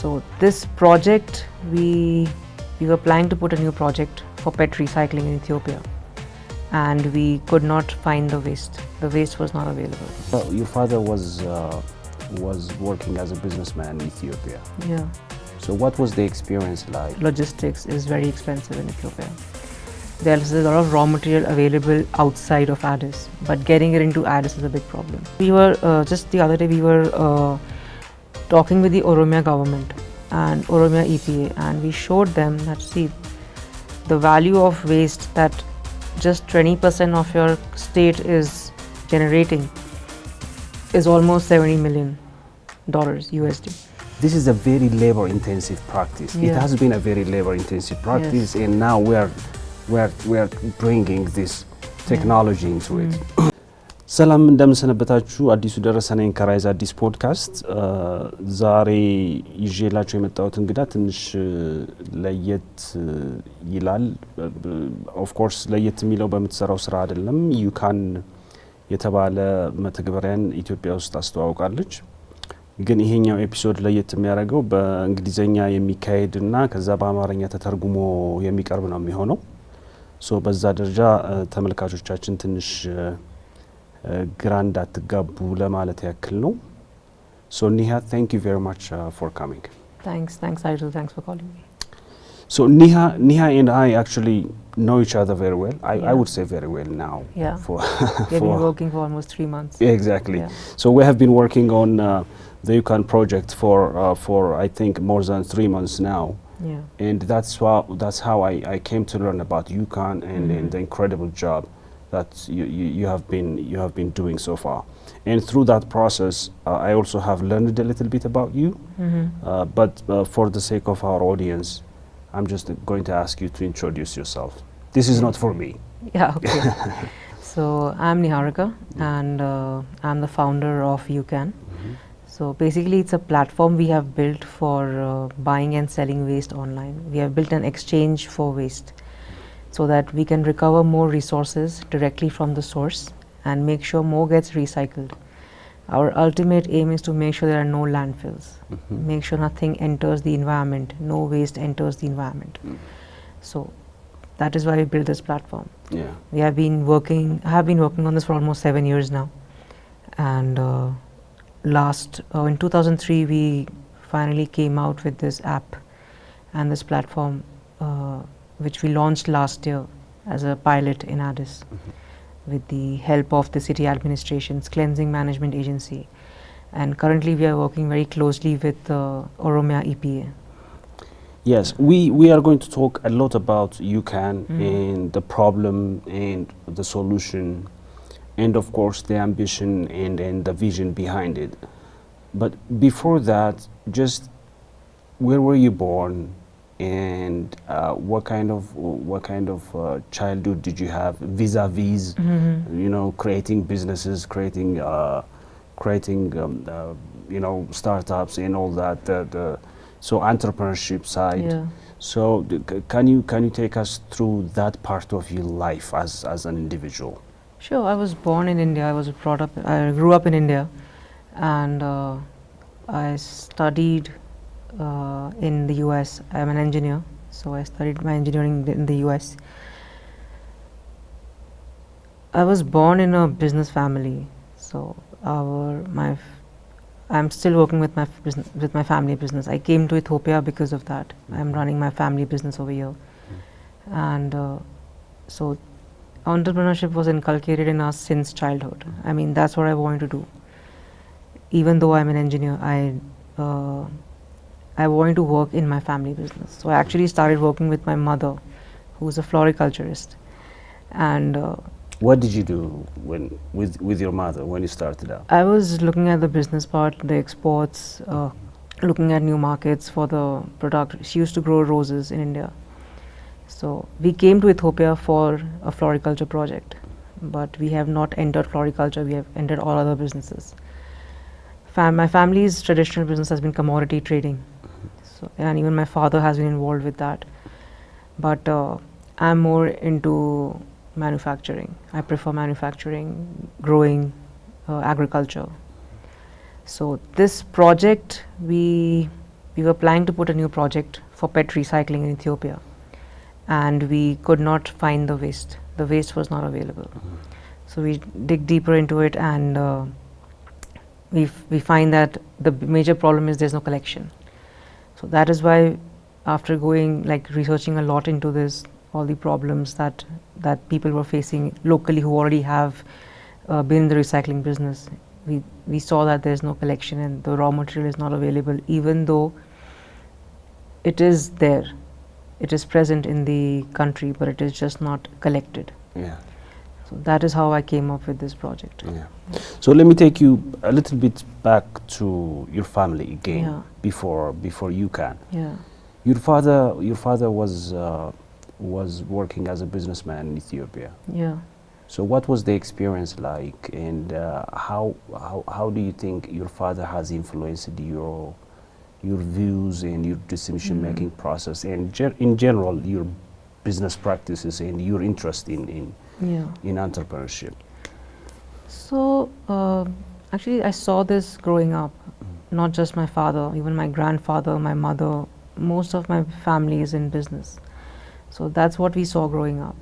So this project, we were planning to put a new project for PET recycling in Ethiopia, and we could not find the waste. The waste was not available. Your father was working as a businessman in Ethiopia. Yeah. So what was the experience like? Logistics is very expensive in Ethiopia. There's a lot of raw material available outside of Addis, but getting it into Addis is a big problem. We were, just the other day, we were talking with the Oromia government and Oromia EPA, and we showed them that, see, the value of waste that just 20% of your state is generating is almost $70 million USD. This is a very labor-intensive practice. Yeah. It has been a very labor-intensive practice, and now we are bringing this technology into it. ሰላም እንደምሰነበታችሁ አዲሱ ደረሰነኝ ከራይዝ አዲስ ፖድካስት ዛሬ ይዤላችሁ የመጣሁት እንግዳ ትንሽ ለየት ይላል። ኦፍ ኮርስ ለየት የሚለው በመተሰራው ስራ አይደለም። ዩካን የተባለ መተግበሪያን ኢትዮጵያ ውስጥ አስተዋውቃለች። ግን ይሄኛው ኤፒሶድ ለየት የሚያደርገው በእንግሊዘኛ የሚካሄድና ከዛ በአማርኛ ተተርጉሞ የሚቀርብ ነው የሚሆነው። ሶ በዛ ደረጃ ተመልካቾቻችን ትንሽ ግራ እንዳትጋቡ ለማለት ያክል ነው። So Nihar, thank you very much for coming. Thanks Aidul, thanks for calling me. So Nihar and I actually know each other very well. I would say very well now. Yeah. We've been working for almost 3 months. Exactly. Yeah. So we have been working on the Ukan project for I think more than 3 months now. Yeah. And that's how I came to learn about Ukan and the incredible job that you have been doing so far. And through that process, I also have learned a little bit about you. But for the sake of our audience, I'm just going to ask you to introduce yourself. This is not for me. Yeah, okay. So I'm Nihar, and I'm the founder of Ukan. So basically it's a platform we have built for buying and selling waste online. We have built an exchange for waste so that we can recover more resources directly from the source and make sure more gets recycled. Our ultimate aim is to make sure there are no landfills, make sure nothing enters the environment, no waste enters the environment. So that is why we built this platform. Yeah. I have been working on this for almost 7 years now, and in 2003 we finally came out with this app and this platform which we launched last year as a pilot in Addis with the help of the city administration's cleansing management agency, and currently we are working very closely with Oromia EPA. Yes, we are going to talk a lot about Ukan and the problem and the solution, and of course the ambition and the vision behind it. But before that, just where were you born, and what kind of childhood did you have vis-a-vis creating businesses, creating startups and all that, so entrepreneurship side. Yeah. So can you take us through that part of your life as an individual? Sure. I was born in India. I grew up in India, and I studied in the US. I'm an engineer, so I studied my engineering in the US. I was born in a business family, so I'm still working with my family business. I came to Ethiopia because of that. I'm running my family business over here, and so entrepreneurship was inculcated in us since childhood. I mean, that's what I wanted to do. Even though I'm an engineer, I wanted to work in my family business. So I actually started working with my mother, who's a floriculturist. And what did you do with your mother when you started out? I was looking at the business part, the exports, looking at new markets for the product. She used to grow roses in India. So we came to Ethiopia for a floriculture project, but we have not entered floriculture, we have entered all other businesses. My family's traditional business has been commodity trading, and even my father has been involved with that. But I'm more into manufacturing. I prefer manufacturing, growing, agriculture. So this project, we we were planning to put a new project for PET recycling in Ethiopia, and we could not find the waste. The waste was not available. So we dig deeper into it, and we find that the major problem is there's no collection. So that is why, after going researching a lot into this, all the problems that people were facing locally who already have been in the recycling business, we saw that there's no collection and the raw material is not available, even though it is there, it is present in the country, but it is just not collected. Yeah. So that is how I came up with this project. Yeah. So let me take you a little bit back to your family again. Yeah. before Ukan. Yeah. Your father was working as a businessman in Ethiopia. Yeah. So what was the experience like, and how do you think your father has influenced your views and your decision making process, and in general your business practices and your interest in entrepreneurship? So actually, I saw this growing up. Not just my father, even my grandfather, my mother, most of my family is in business. So that's what we saw growing up.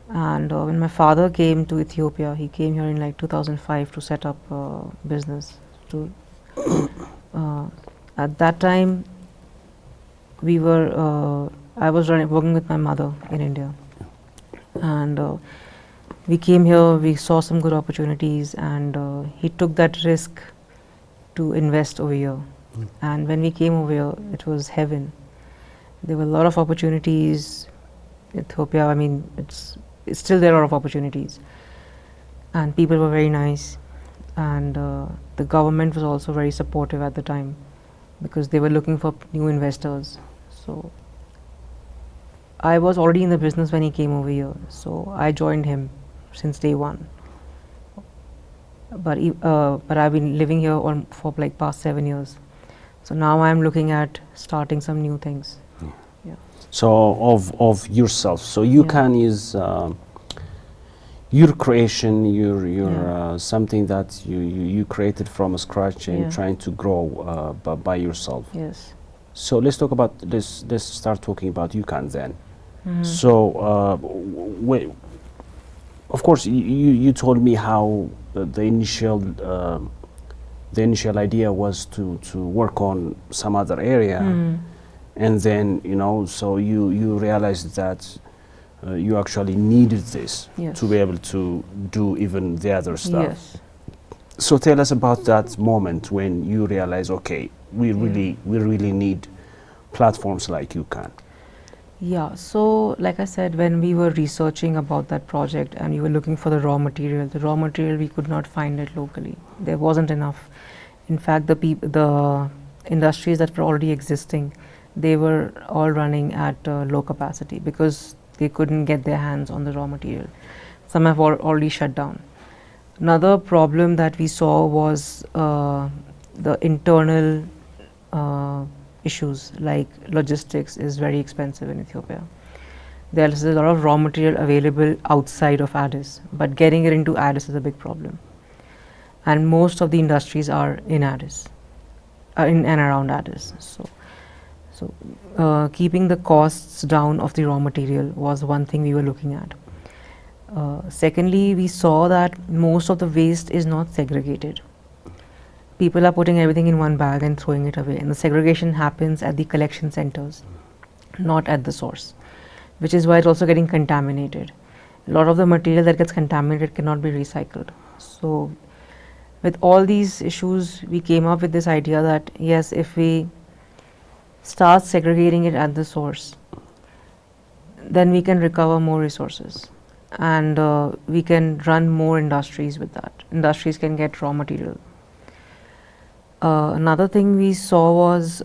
And when my father came to Ethiopia, he came here in 2005 to set up business. At that time, I was working with my mother in India, and we came here. We saw some good opportunities, and he took that risk to invest over here. And when we came over here, it was heaven. There were a lot of opportunities. Ethiopia, I mean, it's still there are a lot of opportunities, and people were very nice, and the government was also very supportive at the time, because they were looking for new investors. So I was already in the business when he came over here, so I joined him since day one. But I've been living here for past 7 years. So now I'm looking at starting some new things. Yeah. So of yourself. So Ukan is your creation, your something that you created from scratch and trying to grow by yourself. Yes. So let's start talking about Ukan then. So of course you told me how the initial idea was to work on some other area, and then so you realized that you actually needed this to be able to do even the other stuff. Yes. So tell us about that moment when you realize, okay, we really need platforms like Ukan. Yeah, so like I said, when we were researching about that project and we were looking for the raw material we could not find it locally. There wasn't enough. In fact, the industries that were already existing, they were all running at low capacity because they couldn't get their hands on the raw material. Some have already shut down. Another problem that we saw was the internal issues, like logistics is very expensive in Ethiopia. There's a lot of raw material available outside of Addis, but getting it into Addis is a big problem. And most of the industries are in Addis, in and around Addis. So keeping the costs down of the raw material was one thing we were looking at. Secondly, we saw that most of the waste is not segregated. People are putting everything in one bag and throwing it away, and the segregation happens at the collection centers, not at the source, which is why it's also getting contaminated. A lot of the material that gets contaminated cannot be recycled. So with all these issues, we came up with this idea that yes, if we start segregating it at the source, then we can recover more resources, and we can run more industries with that. Industries can get raw material. Another thing we saw was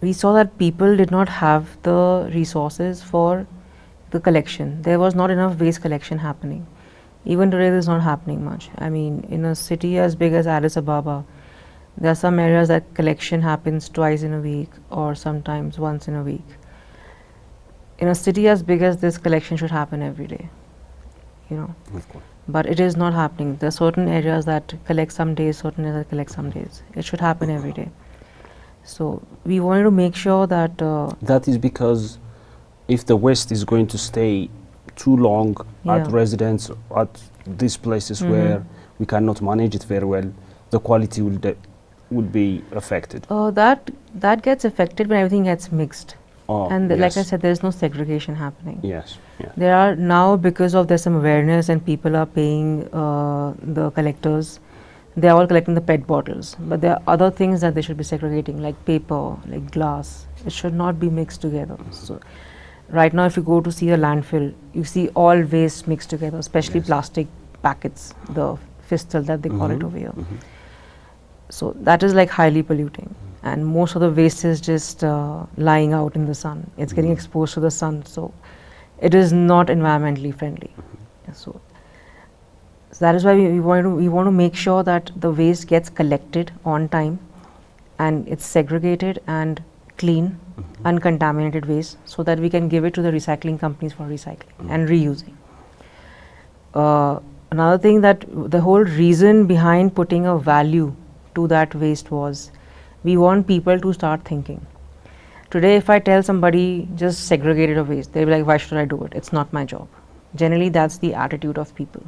we saw that people did not have the resources for the collection. There was not enough waste collection happening. Even today, there's not happening much. I mean, in a city as big as Addis Ababa, there are some areas that collection happens twice in a week or sometimes once in a week. In a city as big as this, collection should happen every day. Of course. but it is not happening. There are certain areas that collect some days, certain areas that collect some days. It should happen every day. So we wanted to make sure that that is because if the waste is going to stay too long at residence, at these places where we cannot manage it very well, the quality will be affected. That gets affected when everything gets mixed. And yes. like I said, there's no segregation happening. Yes. Yeah. There are now, because of there's some awareness and people are paying the collectors, they are all collecting the PET bottles. But there are other things that they should be segregating, like paper, like glass. It should not be mixed together. So right now, if you go to see a landfill, you see all waste mixed together, especially plastic packets, the fistel that they call it over here. So that is like highly polluting. And most of the waste is just lying out in the sun. It's getting exposed to the sun, so it is not environmentally friendly. So that is why we want to make sure that the waste gets collected on time, and it's segregated and clean, uncontaminated waste, so that we can give it to the recycling companies for recycling and reusing. Another thing, that the whole reason behind putting a value to that waste was, we want people to start thinking. Today, if I tell somebody just segregate your waste, they'll be like, why should I do it? It's not my job. Generally, that's the attitude of people.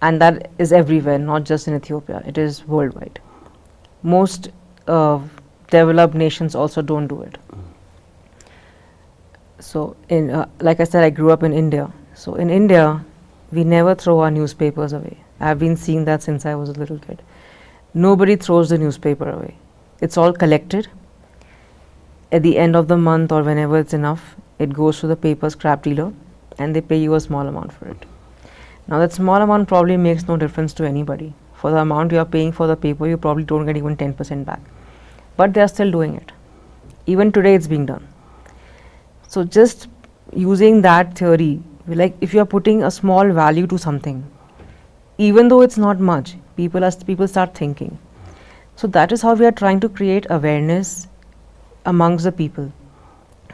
And that is everywhere, not just in Ethiopia. It is worldwide. Most developed nations also don't do it. So, like I said, I grew up in India. So, in India, we never throw our newspapers away. I've been seeing that since I was a little kid. Nobody throws the newspaper away. It's all collected. At the end of the month or whenever it's enough, it goes to the paper scrap dealer and they pay you a small amount for it. Now that small amount probably makes no difference to anybody. For the amount you are paying for the paper, you probably don't get even 10% back. But they are still doing it. Even today it's being done. So just using that theory, like if you are putting a small value to something, even though it's not much, people start thinking. So that is how we are trying to create awareness amongst the people,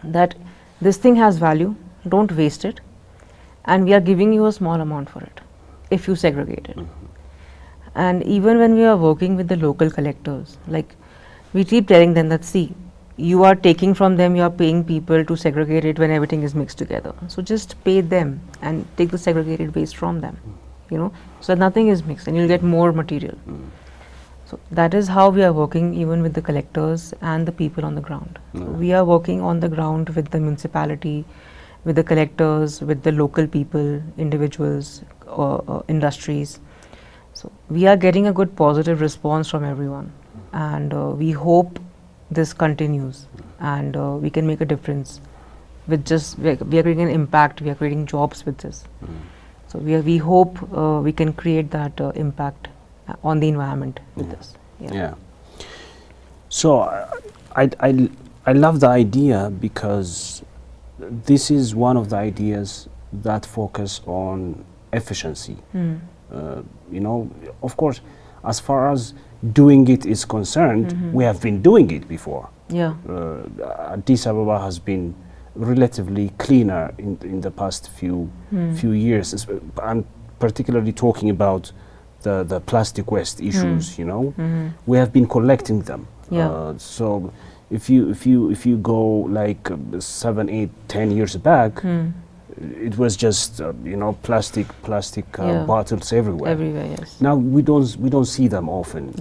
that this thing has value, don't waste it, and we are giving you a small amount for it if you segregate it. And even when we are working with the local collectors, like we keep telling them that, see, you are taking from them, you are paying people to segregate it when everything is mixed together. So just pay them and take the segregated waste from them, so that nothing is mixed and you'll get more material. So that is how we are working even with the collectors and the people on the ground. So we are working on the ground with the municipality, with the collectors, with the local people, individuals, industries. So we are getting a good positive response from everyone, and we hope this continues and we can make a difference with just, we are creating an impact, we are creating jobs with this. So we hope we can create that impact on the environment with this. Yeah. So I love the idea, because this is one of the ideas that focus on efficiency. Of course, as far as doing it is concerned, we have been doing it before. Addis Ababa has been relatively cleaner in the past few years. I'm particularly talking about the plastic waste issues. We have been collecting them. So if you go like 7, 8, 10 years back, it was just plastic bottles everywhere. Yes. Now we don't see them often.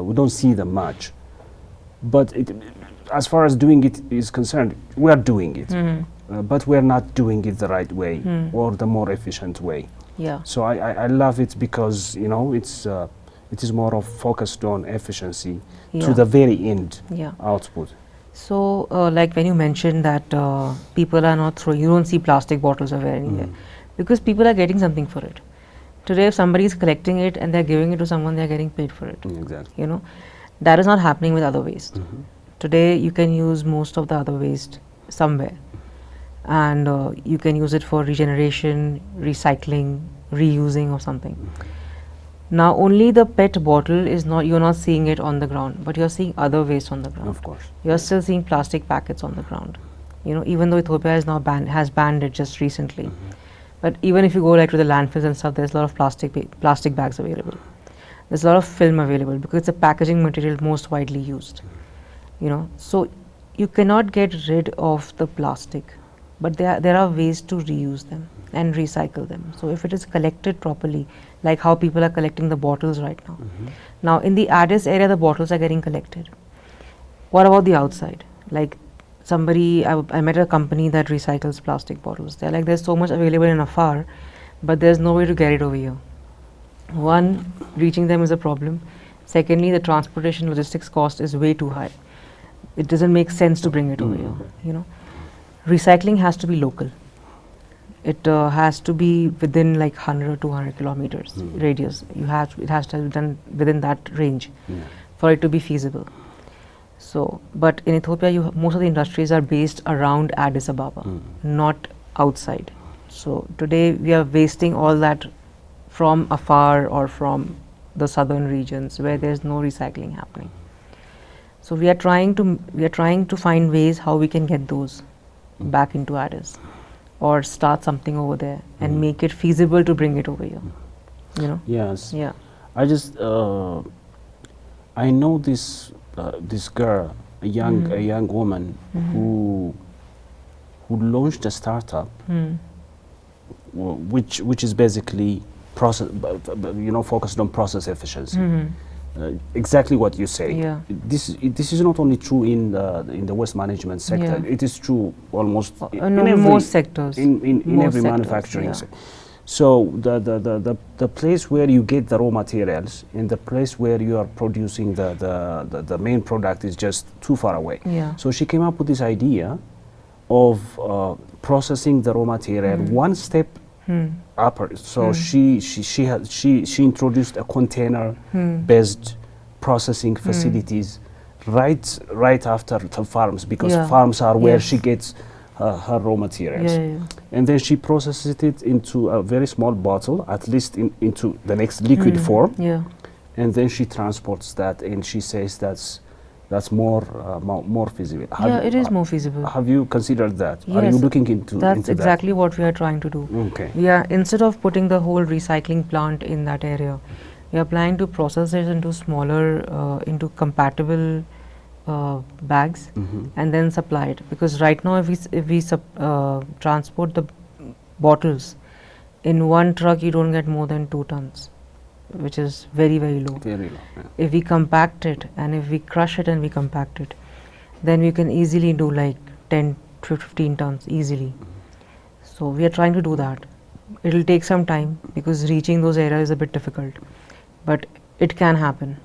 We don't see them much. But as far as doing it is concerned, we are doing it, but we are not doing it the right way or the more efficient way. So I love it, because it is more of focused on efficiency to the very end output. So like when you mentioned that people are not throwing, you don't see plastic bottles everywhere anywhere, because people are getting something for it. Today if somebody is collecting it and they're giving it to someone, they're getting paid for it. Exactly. That is not happening with other waste. Today you can use most of the other waste somewhere, and you can use it for regeneration, recycling, reusing or something. Now only the PET bottle is not, you're not seeing it on the ground, but you're seeing other waste on the ground. Of course. You're still seeing plastic packets on the ground. Even though Ethiopia is now has banned it just recently, But even if you go like to the landfills and stuff, there's a lot of plastic bags available. There's a lot of film available because it's a packaging material most widely used. So you cannot get rid of the plastic, but there are ways to reuse them and recycle them. So if it is collected properly, like how people are collecting the bottles right now. Now in the Addis area, the bottles are getting collected. What about the outside? Like I met a company that recycles plastic bottles. They're like, there's so much available in Afar, but there's no way to get it over here. One, reaching them is a problem. Secondly, the transportation logistics cost is way too high. It doesn't make sense to bring it over here. Recycling has to be local. It has to be within like 100 or 200 kilometers radius. It has to be done within that range for it to be feasible. So, but in Ethiopia, most of the industries are based around Addis Ababa, not outside. So today we are wasting all that from Afar or from the southern regions where there's no recycling happening. So we are trying to find ways how we can get those back into Addis, or start something over there and make it feasible to bring it over here. Yes. Yeah. I know this girl, a young woman who launched a startup, which is basically focused on process efficiency. Exactly what you say. Yeah. This is not only true in the waste management sector. Yeah. It is true almost in most sectors. In every manufacturing sector. So the place where you get the raw materials and the place where you are producing the main product is just too far away. Yeah. So she came up with this idea of processing the raw material one step upper. So she introduced a container based processing facilities right after the farms, because farms are where she gets her raw materials. And then she processes it into a very small bottle, at least into the next liquid form. And then she transports that, and she says that's more feasible. It is more feasible. Have you considered that? Yes. Are you looking into That's into exactly what we are trying to do. Okay. Instead of putting the whole recycling plant in that area, we are planning to process it into smaller, into compatible bags, and then supply it. Because right now, if we transport the bottles in one truck, you don't get more than 2 tons, which is very, very low. Very low. Yeah. If we compact it, and if we crush it and we compact it, then we can easily do like 10 to 15 tons easily. So we are trying to do that. It will take some time because reaching those areas is a bit difficult, but it can happen.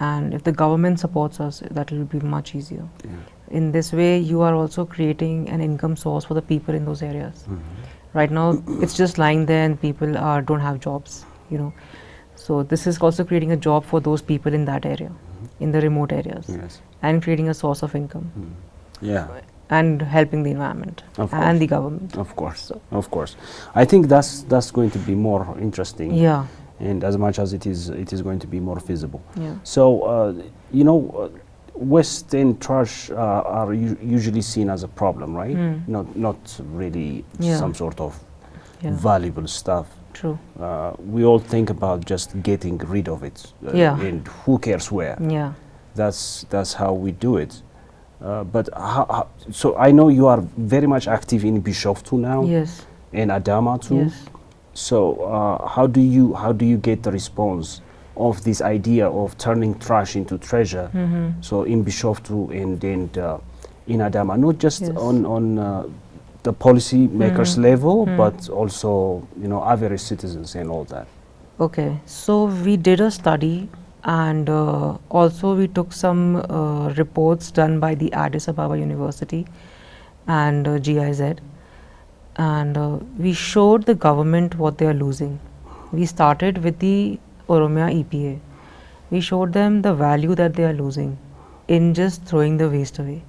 And if the government supports us, that will be much easier. In this way, you are also creating an income source for the people in those areas. Right now, it's just lying there and people don't have jobs, So this is also creating a job for those people in that area, in the remote areas, and creating a source of income. And helping the environment and the government. Of course, of course. I think that's going to be more interesting. And as much as it is going to be more feasible. So waste and trash are usually seen as a problem, right? Not really some sort of valuable stuff. True. We all think about just getting rid of it, and who cares where. That's how we do it. But so I know you are very much active in Bishoftu now. And Adama too. So how do you get the response of this idea of turning trash into treasure? So in Bishoftu and in Adama, not just on the policy makers level, but also average citizens and all that. Okay, so we did a study, and also we took some reports done by the Addis Ababa University and GIZ, and we showed the government what they are losing. We started with the Oromia EPA. We showed them the value that they are losing in just throwing the waste away.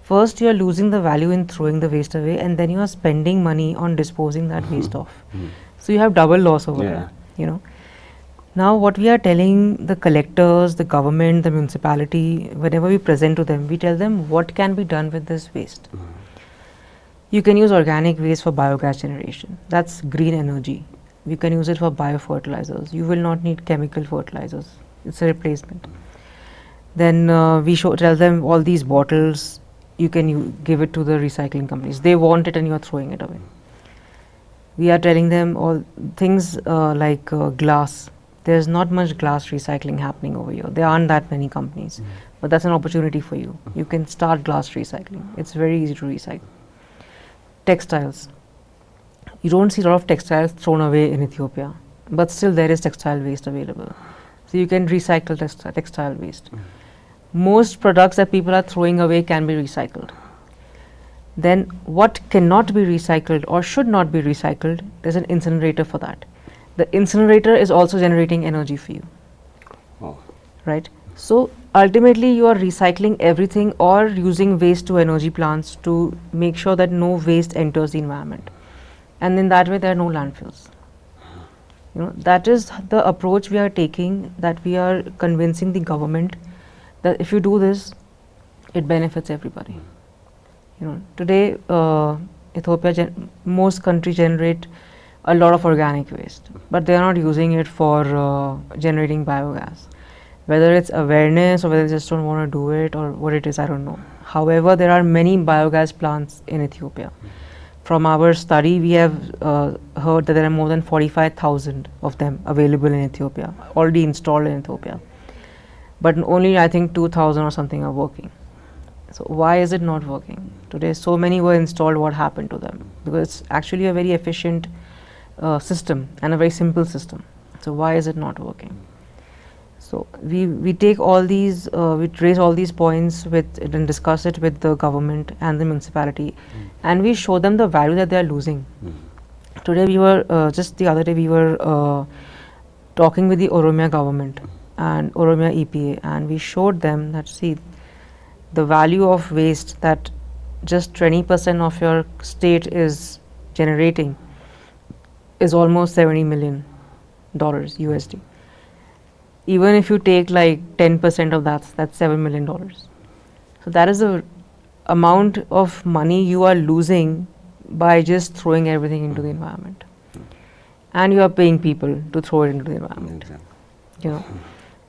First, you are losing the value in throwing the waste away, and then you are spending money on disposing that waste off. So you have double loss over there. Now, what we are telling the collectors, the government, the municipality, whenever we present to them, we tell them what can be done with this waste. You can use organic waste for biogas generation. That's green energy. You can use it for biofertilizers. You will not need chemical fertilizers. It's a replacement. Then we tell them all these bottles, you can give it to the recycling companies. They want it and you are throwing it away. We are telling them all things like glass. There's not much glass recycling happening over here. There aren't that many companies. But that's an opportunity for you. You can start glass recycling. It's very easy to recycle. Textiles. You don't see a lot of textiles thrown away in Ethiopia, but still there is textile waste available. So you can recycle textile waste. Most products that people are throwing away can be recycled. Then what cannot be recycled or should not be recycled, there's an incinerator for that. The incinerator is also generating energy for you. Oh. Right? So ultimately you are recycling everything or using waste to energy plants to make sure that no waste enters the environment. And in that way there are no landfills. That is the approach we are taking, that we are convincing the government that if you do this, it benefits everybody. Today Ethiopia, most countries generate a lot of organic waste, but they are not using it for generating biogas. Whether it's awareness or whether they just don't want to do it or what it is, I don't know. However, there are many biogas plants in Ethiopia. From our study, we have heard that there are more than 45,000 of them available in Ethiopia, already installed in Ethiopia. But only I think 2,000 or something are working. So why is it not working? Today so many were installed, what happened to them? Because it's actually a very efficient system and a very simple system. So why is it not working? So we take all these, we raise all these points and discuss it with the government and the municipality, and we show them the value that they are losing. Today we were, just the other day we were talking with the Oromia government and Oromia EPA, and we showed them that, see, the value of waste that just 20% of your state is generating is almost $70 million USD. Even if you take like 10% of that, that's $7 million. So that is the amount of money you are losing by just throwing everything into the environment. And you are paying people to throw it into the environment.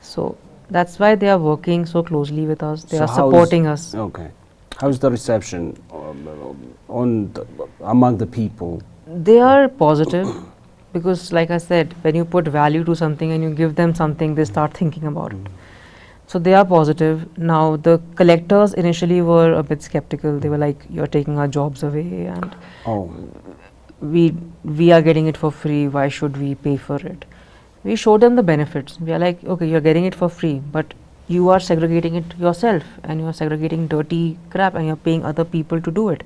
So that's why they are working so closely with us. They are supporting us. Okay. How's the reception among the people? They are positive. Because like I said, when you put value to something and you give them something, they start thinking about it. So they are positive. Now the collectors initially were a bit skeptical. They were like, you're taking our jobs away and we are getting it for free. Why should we pay for it? We showed them the benefits. We are like, okay, you're getting it for free, but you are segregating it yourself and you are segregating dirty crap and you're paying other people to do it.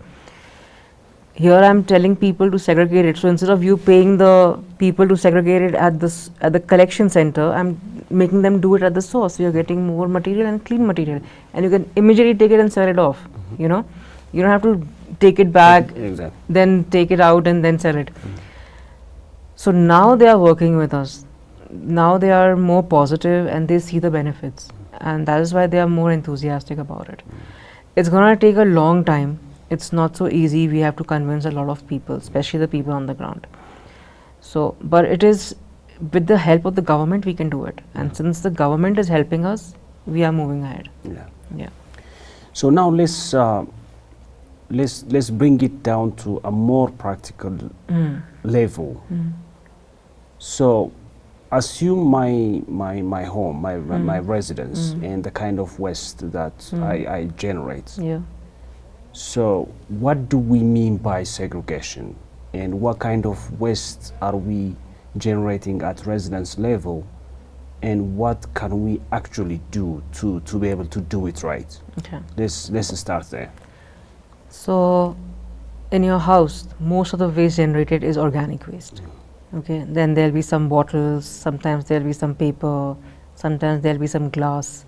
Here I'm telling people to segregate it. So instead of you paying the people to segregate it at the collection center, I'm making them do it at the source. You're getting more material and clean material, and you can immediately take it and sell it off. You don't have to take it back, then take it out and then sell it. So now they are working with us. Now they are more positive and they see the benefits, and that is why they are more enthusiastic about it. It's gonna take a long time. It's not so easy. We have to convince a lot of people, especially the people on the ground. So, but it is with the help of the government we can do it. And since the government is helping us, we are moving ahead. Yeah. So now let's bring it down to a more practical level. So, assume my home, my residence, and the kind of waste that I generate. Yeah. So what do we mean by segregation, and what kind of waste are we generating at residence level, and what can we actually do to be able to do it right? Okay. Let's start there. So in your house, most of the waste generated is organic waste. Okay, then there'll be some bottles, sometimes there'll be some paper, sometimes there'll be some glass.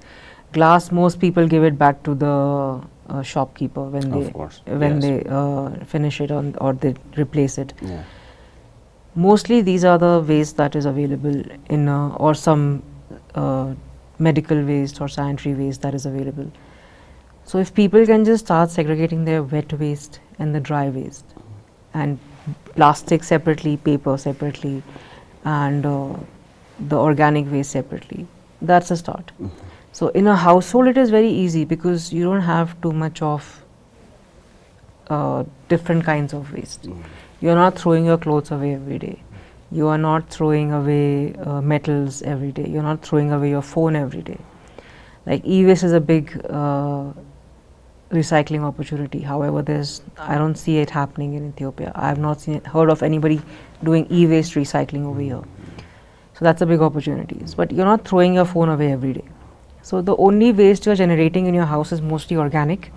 Glass, most people give it back to the shopkeeper when they finish it or they replace it. Yeah. Mostly these are the waste that is available in or some medical waste or sanitary waste that is available. So if people can just start segregating their wet waste and the dry waste, and plastic separately, paper separately, and the organic waste separately. That's a start. So in a household it is very easy because you don't have too much of different kinds of waste. You're not throwing your clothes away every day. You are not throwing away metals every day. You're not throwing away your phone every day. Like e-waste is a big recycling opportunity. However, I don't see it happening in Ethiopia. I have not heard of anybody doing e-waste recycling over here. So that's a big opportunity. But you're not throwing your phone away every day. So the only waste you're generating in your house is mostly organic,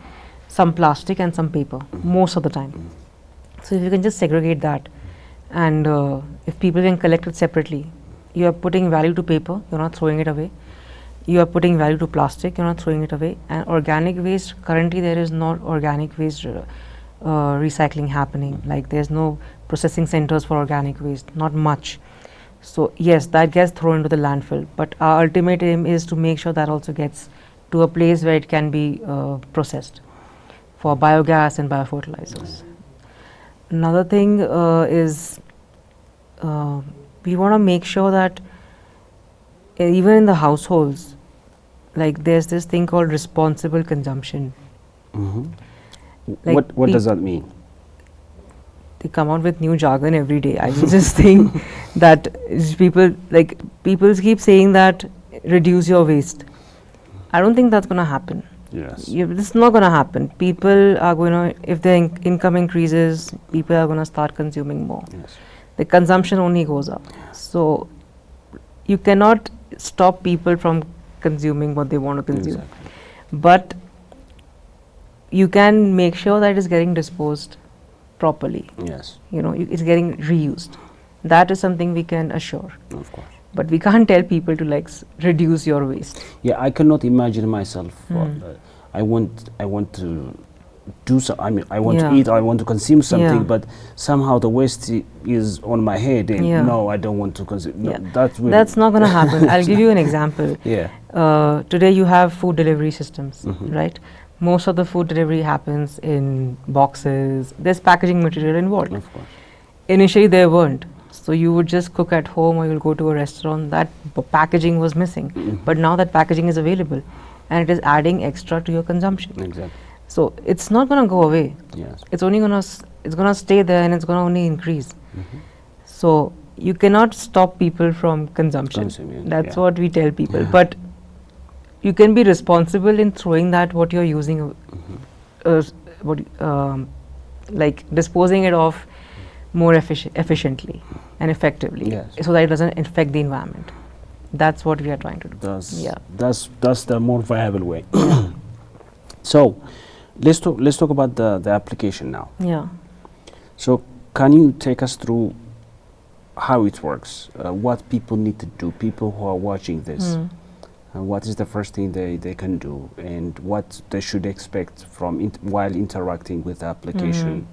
some plastic and some paper, most of the time. So if you can just segregate that, and if people can collect it separately, you are putting value to paper, you're not throwing it away. You are putting value to plastic, you're not throwing it away. And organic waste, currently there is not organic waste recycling happening. Like there's no processing centers for organic waste, not much. So yes, that gets thrown into the landfill, but our ultimate aim is to make sure that also gets to a place where it can be processed for biogas and biofertilizers. Another thing is we want to make sure that even in the households, like there's this thing called responsible consumption. Like what does that mean? They come out with new jargon every day. I just think that people keep saying that reduce your waste. I don't think that's going to happen. Yes. This is not going to happen. People are going to, if their income increases, people are going to start consuming more. Yes. The consumption only goes up. So you cannot stop people from consuming what they want to consume. Exactly. But you can make sure that it is getting disposed properly. Yes. It's getting reused. That is something we can assure. Of course. But we can't tell people to reduce your waste. Yeah, I cannot imagine myself. I want to do so. I mean, I want to eat. I want to consume something, but somehow the waste is on my head, and no, I don't want to consume. No, that's not going to happen. I'll give you an example. Today you have food delivery systems, right? Most of the food delivery happens in boxes. There's packaging material involved. Of course. Initially there weren't. So you would just cook at home or you'll go to a restaurant. That packaging was missing. But now that packaging is available and it is adding extra to your consumption. Exactly. So it's not going to go away. Yes. It's only going to stay there, and it's going to only increase. So you cannot stop people from consumption. That's what we tell people. But you can be responsible in throwing what you're using, disposing it off more efficiently and effectively, so that it doesn't affect the environment. That's what we are trying to do. That's the more viable way. So let's talk about the application now. So can you take us through how it works, what people need to do, people who are watching this, what is the first thing they can do, and what they should expect from while interacting with the application,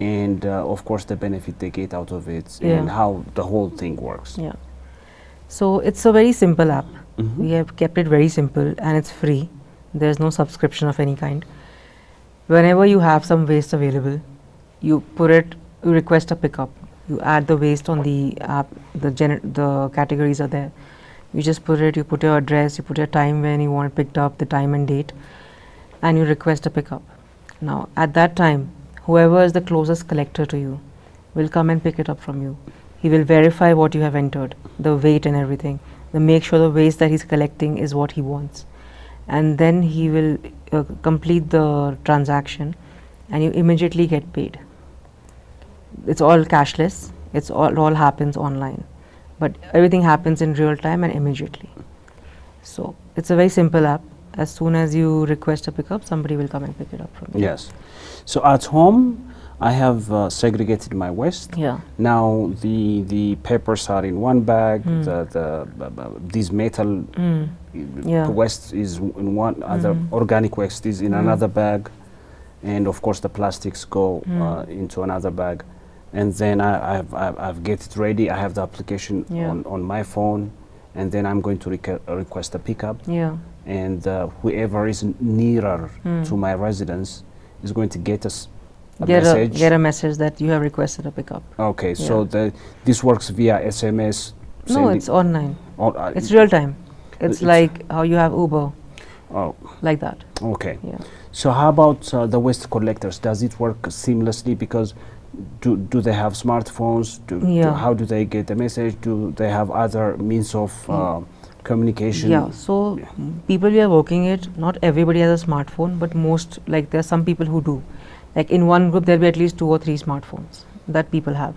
and of course the benefit they get out of it, and how the whole thing works. So it's a very simple app. We have kept it very simple, and it's free. There's no subscription of any kind. Whenever you have some waste available, you request a pickup. You add the waste on the app. The categories are there. You just you put your address, you put your time when you want it picked up, the time and date, and you request a pickup. Now, at that time, whoever is the closest collector to you will come and pick it up from you. He will verify what you have entered, the weight and everything, make sure the waste that he's collecting is what he wants. And then he will complete the transaction, and you immediately get paid. It's all cashless. It all happens online. But everything happens in real time and immediately. So it's a very simple app. As soon as you request a pickup, somebody will come and pick it up from you. Yes. So at home, I have segregated my waste. Now the papers are in one bag. These metal waste is in one. Other organic waste is in another bag, and of course the plastics go into another bag. And then I've get it ready. I have the application on my phone, and then I'm going to request a pickup. And whoever is nearer to my residence is going to get us message. Get a message that you have requested a pickup. Okay, so this works via SMS. No, it's online. Oh, it's real time. It's it's like how you have Uber. Oh, like that. okay. Yeah. So how about the waste collectors? Does it work seamlessly? Because do they have smartphones? How do they get the message? Do they have other means of communication? Yeah. So people we are working with, not everybody has a smartphone, but most, like there are some people who do. Like in one group, there'll be at least 2 or 3 smartphones that people have.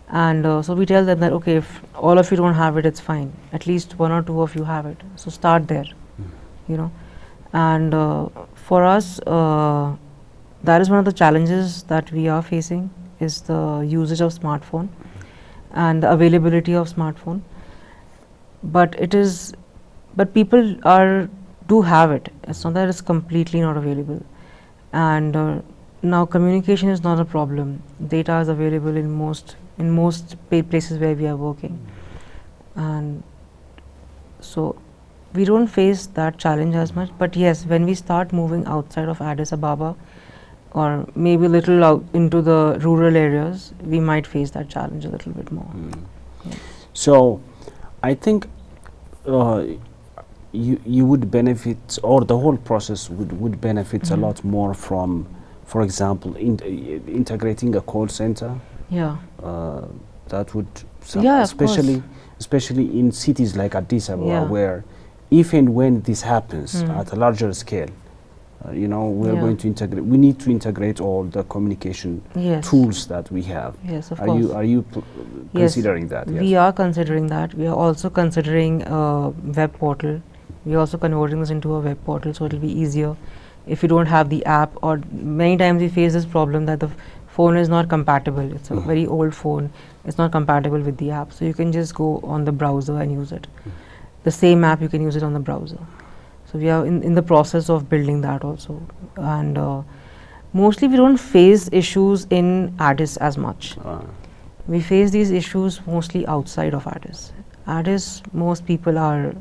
And so we tell them that, okay, if all of you don't have it, it's fine. At least 1 or 2 of you have it. So start there, you know. And for us, that is one of the challenges that we are facing, is the usage of smartphone and the availability of smartphone. But people do have it. It's not that it's completely not available. And now communication is not a problem. Data is available in most places where we are working. And so we don't face that challenge as much. But yes, when we start moving outside of Addis Ababa, or maybe a little out into the rural areas, we might face that challenge a little bit more. Yeah. So I think you would benefit, or the whole process would benefit a lot more from, for example, integrating a call center. Yeah. That would, especially in cities like Addis Ababa, where if and when this happens at a larger scale, we're going to integrate. We need to integrate all the communication tools that we have. Yes, of course. Are you considering that? Yes, we are considering that. We are also considering a web portal. We are also converting this into a web portal, so it will be easier if you don't have the app. Or many times we face this problem that the phone is not compatible. It's a very old phone. It's not compatible with the app. So you can just go on the browser and use it. The same app, you can use it on the browser. So we are in the process of building that also. And mostly we don't face issues in Addis as much. We face these issues mostly outside of Addis. Addis, most people are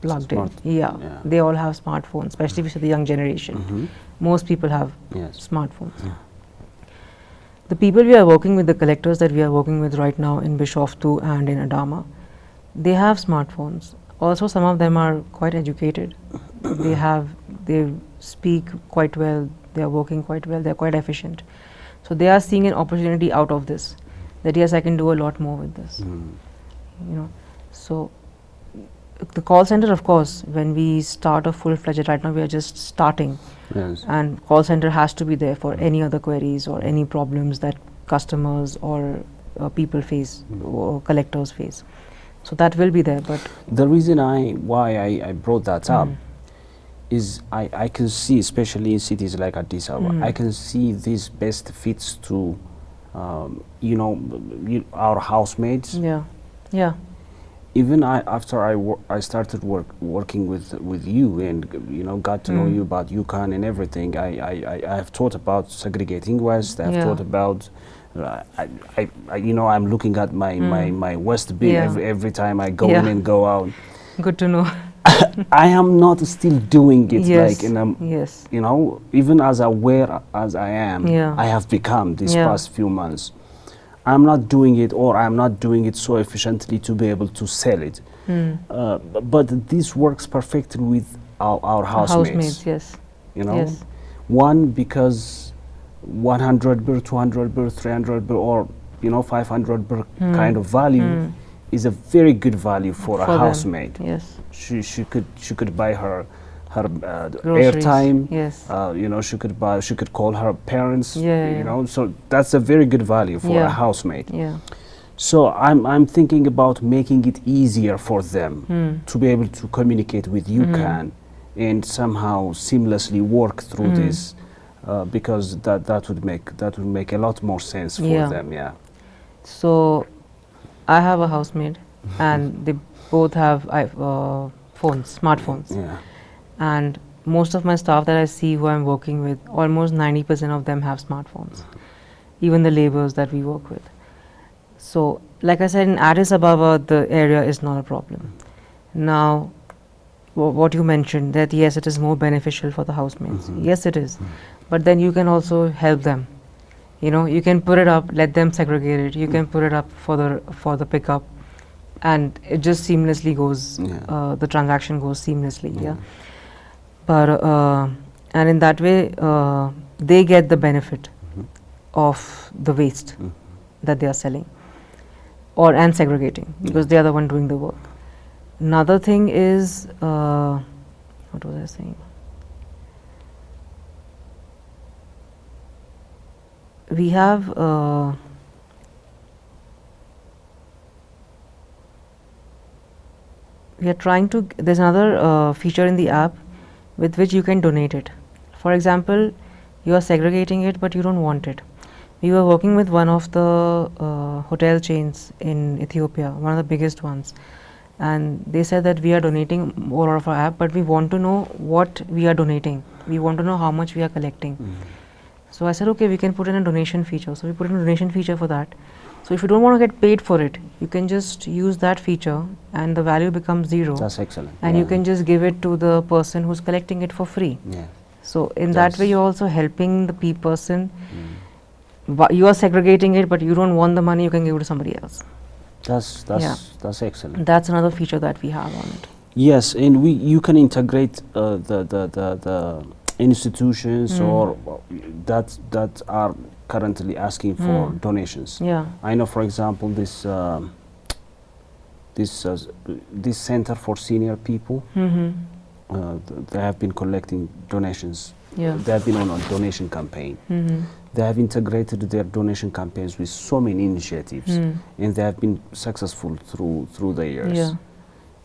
plugged in. Yeah, they all have smartphones, especially if you see the young generation. Most people have smartphones. The people we are working with, the collectors that we are working with right now in Bishoftu and in Adama, they have smartphones. Also, some of them are quite educated. They speak quite well. They are working quite well. They are quite efficient. So they are seeing an opportunity out of this. That yes, I can do a lot more with this. So the call center, of course, when we start a full-fledged, right now we are just starting. Yes. And call center has to be there for any other queries or any problems that customers or people face or collectors face. So that will be there. But the reason why I brought that up is I can see, especially in cities like Addis Ababa, I can see this best fits to our housemates. Yeah. Even after I started working with you and got to know you about Ukan and everything, I have thought about segregating waste. I've thought about I'm looking at my waste bin every time I go in and go out. Good to know. I am not still doing it yes. Even as aware as I am, I have become these past few months. I'm not doing it, or I'm not doing it so efficiently to be able to sell it. But this works perfectly with our housemates. Yes. Yes. One, because 100 birr, 200 birr, 300 birr, or 500 birr kind of value is a very good value for a housemate. Yes. She could buy her airtime. Yes. She could call her parents. So that's a very good value for a housemate. Yeah. So I'm thinking about making it easier for them to be able to communicate with Ukan and somehow seamlessly work through this, because that would make a lot more sense for them. Yeah. So I have a housemate, and they both have smartphones. Yeah. And most of my staff that I see who I'm working with, almost 90% of them have smartphones, even the laborers that we work with. So, like I said, in Addis Ababa, the area is not a problem. Now, what you mentioned, that yes, it is more beneficial for the housemates. Yes, it is. But then you can also help them. You can put it up, let them segregate it. You can put it up for the pickup, and it just seamlessly goes. The transaction goes seamlessly. Yeah. But and in that way, they get the benefit of the waste that they are selling and segregating, because they are the one doing the work. Another thing is, what was I saying? We have we are trying to, there's another feature in the app with which you can donate it. For example, you are segregating it but you don't want it. We were working with one of the hotel chains in Ethiopia, one of the biggest ones, and they said that we are donating more of our app, but we want to know what we are donating. We want to know how much we are collecting. So I said, okay, we can put in a donation feature. So we put in a donation feature for that. So if you don't want to get paid for it, you can just use that feature and the value becomes 0. That's excellent. And you can just give it to the person who's collecting it for free. So in that way, you're also helping the person. You are segregating it, but you don't want the money, you can give it to somebody else. That's excellent. That's another feature that we have on it. Yes, and you can integrate the institutions or that are currently asking for donations. I know, for example, this center for senior people. They have been collecting donations. They have been on a donation campaign. They have integrated their donation campaigns with so many initiatives, and they have been successful through the years.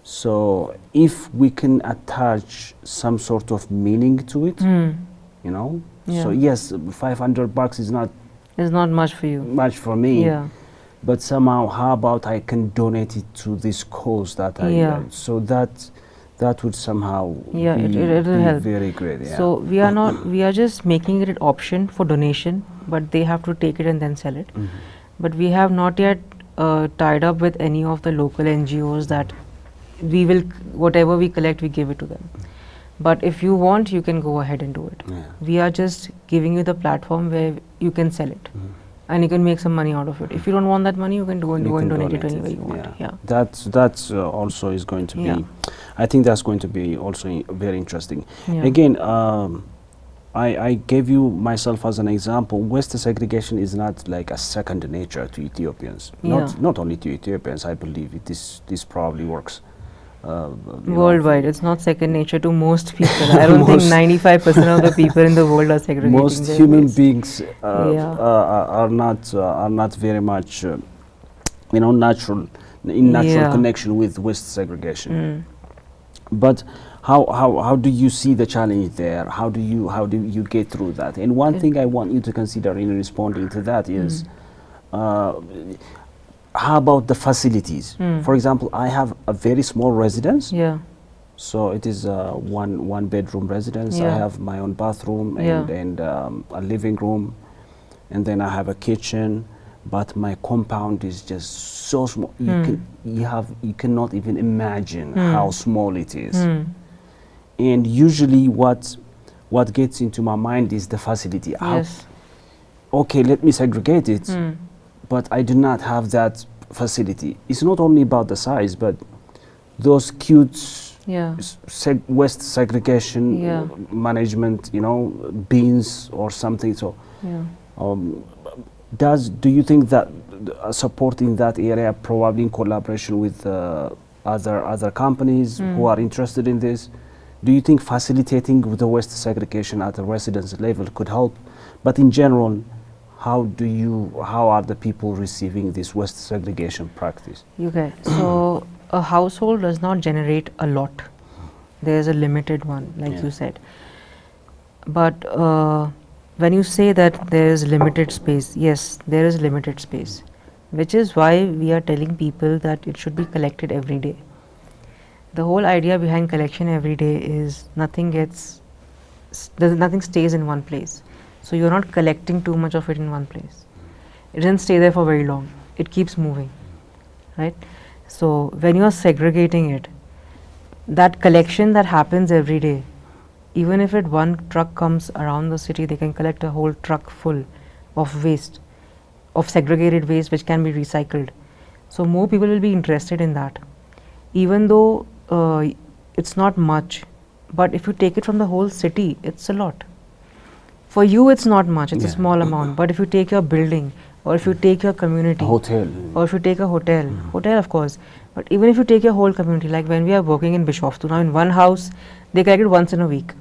So if we can attach some sort of meaning to it, so yes, $500 is not much for you, much for me, but somehow, how about I can donate it to this cause that so that would somehow be help. Very great. So we are just making it an option for donation, but they have to take it and then sell it. But we have not yet tied up with any of the local NGOs that we will, whatever we collect, we give it to them. But if you want, you can go ahead and do it. We are just giving you the platform where you can sell it. And you can make some money out of it. If you don't want that money, you can go and donate it anywhere you want. That's also is going to be, I think that's going to be also very interesting. Again, I gave you myself as an example. Waste segregation is not like a second nature to Ethiopians. Not only to Ethiopians, I believe this probably works worldwide. It's not second nature to most people. I don't think 95% of the people in the world are segregating. Most human beings are not very much natural connection with waste segregation. But how do you see the challenge there? How do you get through that? And one thing I want you to consider in responding to that is how about the facilities? For example, I have a very small residence. So it is a one bedroom residence. I have my own bathroom and a living room, and then I have a kitchen. But my compound is just so small. You cannot even imagine how small it is. And usually, what gets into my mind is the facility. Okay, let me segregate it. But I do not have that facility. It's not only about the size, but those cute waste segregation management, bins or something. So, do you think that support in that area, probably in collaboration with other companies who are interested in this, do you think facilitating the waste segregation at a residence level could help? But in general, how are the people receiving this waste segregation practice? Okay, so a household does not generate a lot. There is a limited one, like you said. But when you say that there is limited space, yes, there is limited space, which is why we are telling people that it should be collected every day. The whole idea behind collection every day is nothing stays in one place. So you're not collecting too much of it in one place. It doesn't stay there for very long. It keeps moving, right? So when you are segregating it, that collection that happens every day, even if one truck comes around the city, they can collect a whole truck full of waste, of segregated waste which can be recycled. So more people will be interested in that. Even though it's not much, but if you take it from the whole city, it's a lot. For you, it's not much, it's a small amount. But if you take your building, or if you take your community, hotel, or if you take a hotel, of course. But even if you take your whole community, like when we are working in Bishoftu, now in one house, they collect it once in a week.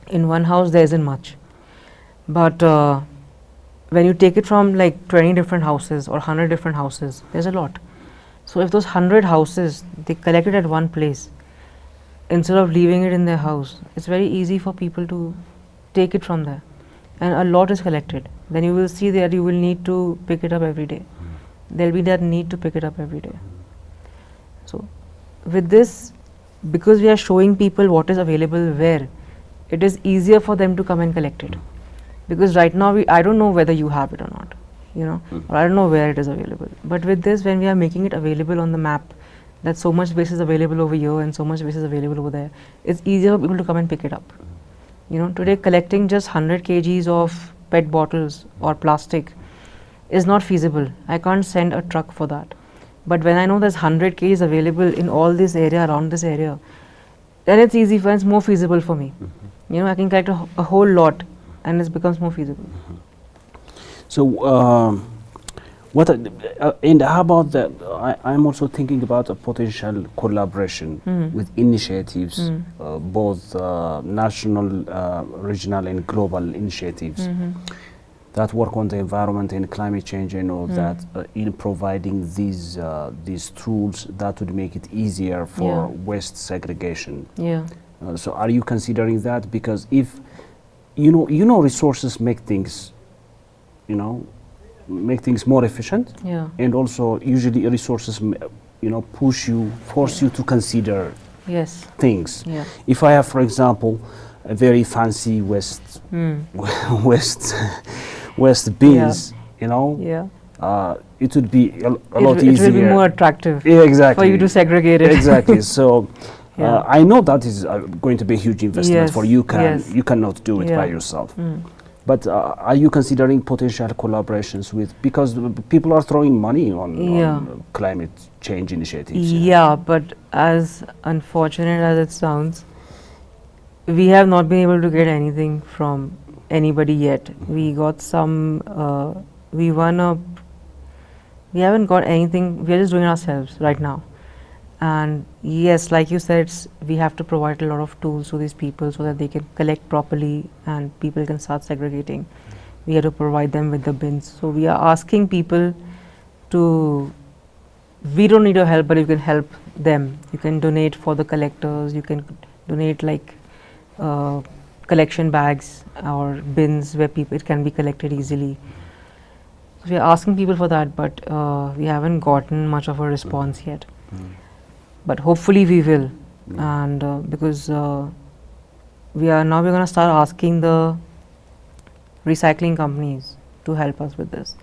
In one house, there isn't much. But when you take it from like 20 different houses or 100 different houses, there's a lot. So if those 100 houses, they collect it at one place, instead of leaving it in their house, it's very easy for people to take it from there. And a lot is collected. Then you will see that you will need to pick it up every day. There'll be that need to pick it up every day. So with this, because we are showing people what is available where, it is easier for them to come and collect it. Because right now, I don't know whether you have it or not, or I don't know where it is available. But with this, when we are making it available on the map, that so much space is available over here and so much space is available over there, it's easier for people to come and pick it up. Today collecting just 100 kgs of PET bottles or plastic is not feasible. I can't send a truck for that. But when I know there's 100 kgs available in all this area, around this area, then it's easy, it's more feasible for me. I can collect a whole lot and it becomes more feasible. So and how about that? I'm also thinking about a potential collaboration with initiatives, both national, regional and global initiatives that work on the environment and climate change and all that, in providing these tools that would make it easier for waste segregation. So are you considering that? Because if resources make things, make things more efficient, and also usually resources force you to consider things. If I have, for example, a very fancy waste bins, it would be a lot easier. It will be more attractive exactly. for you to segregate it. Exactly. So I know that is going to be a huge investment for you. You cannot do it by yourself. But are you considering potential collaborations with, because people are throwing money on climate change initiatives? But as unfortunate as it sounds, we have not been able to get anything from anybody yet. We got some, we haven't got anything, we are just doing it ourselves right now. And yes, like you said, we have to provide a lot of tools to these people so that they can collect properly and people can start segregating. We have to provide them with the bins. So we are asking people to, we don't need your help, but you can help them. You can donate for the collectors, you can donate like collection bags or bins where it can be collected easily. So we are asking people for that, but we haven't gotten much of a response yet. But hopefully we will, and because we're going to start asking the recycling companies to help us with this,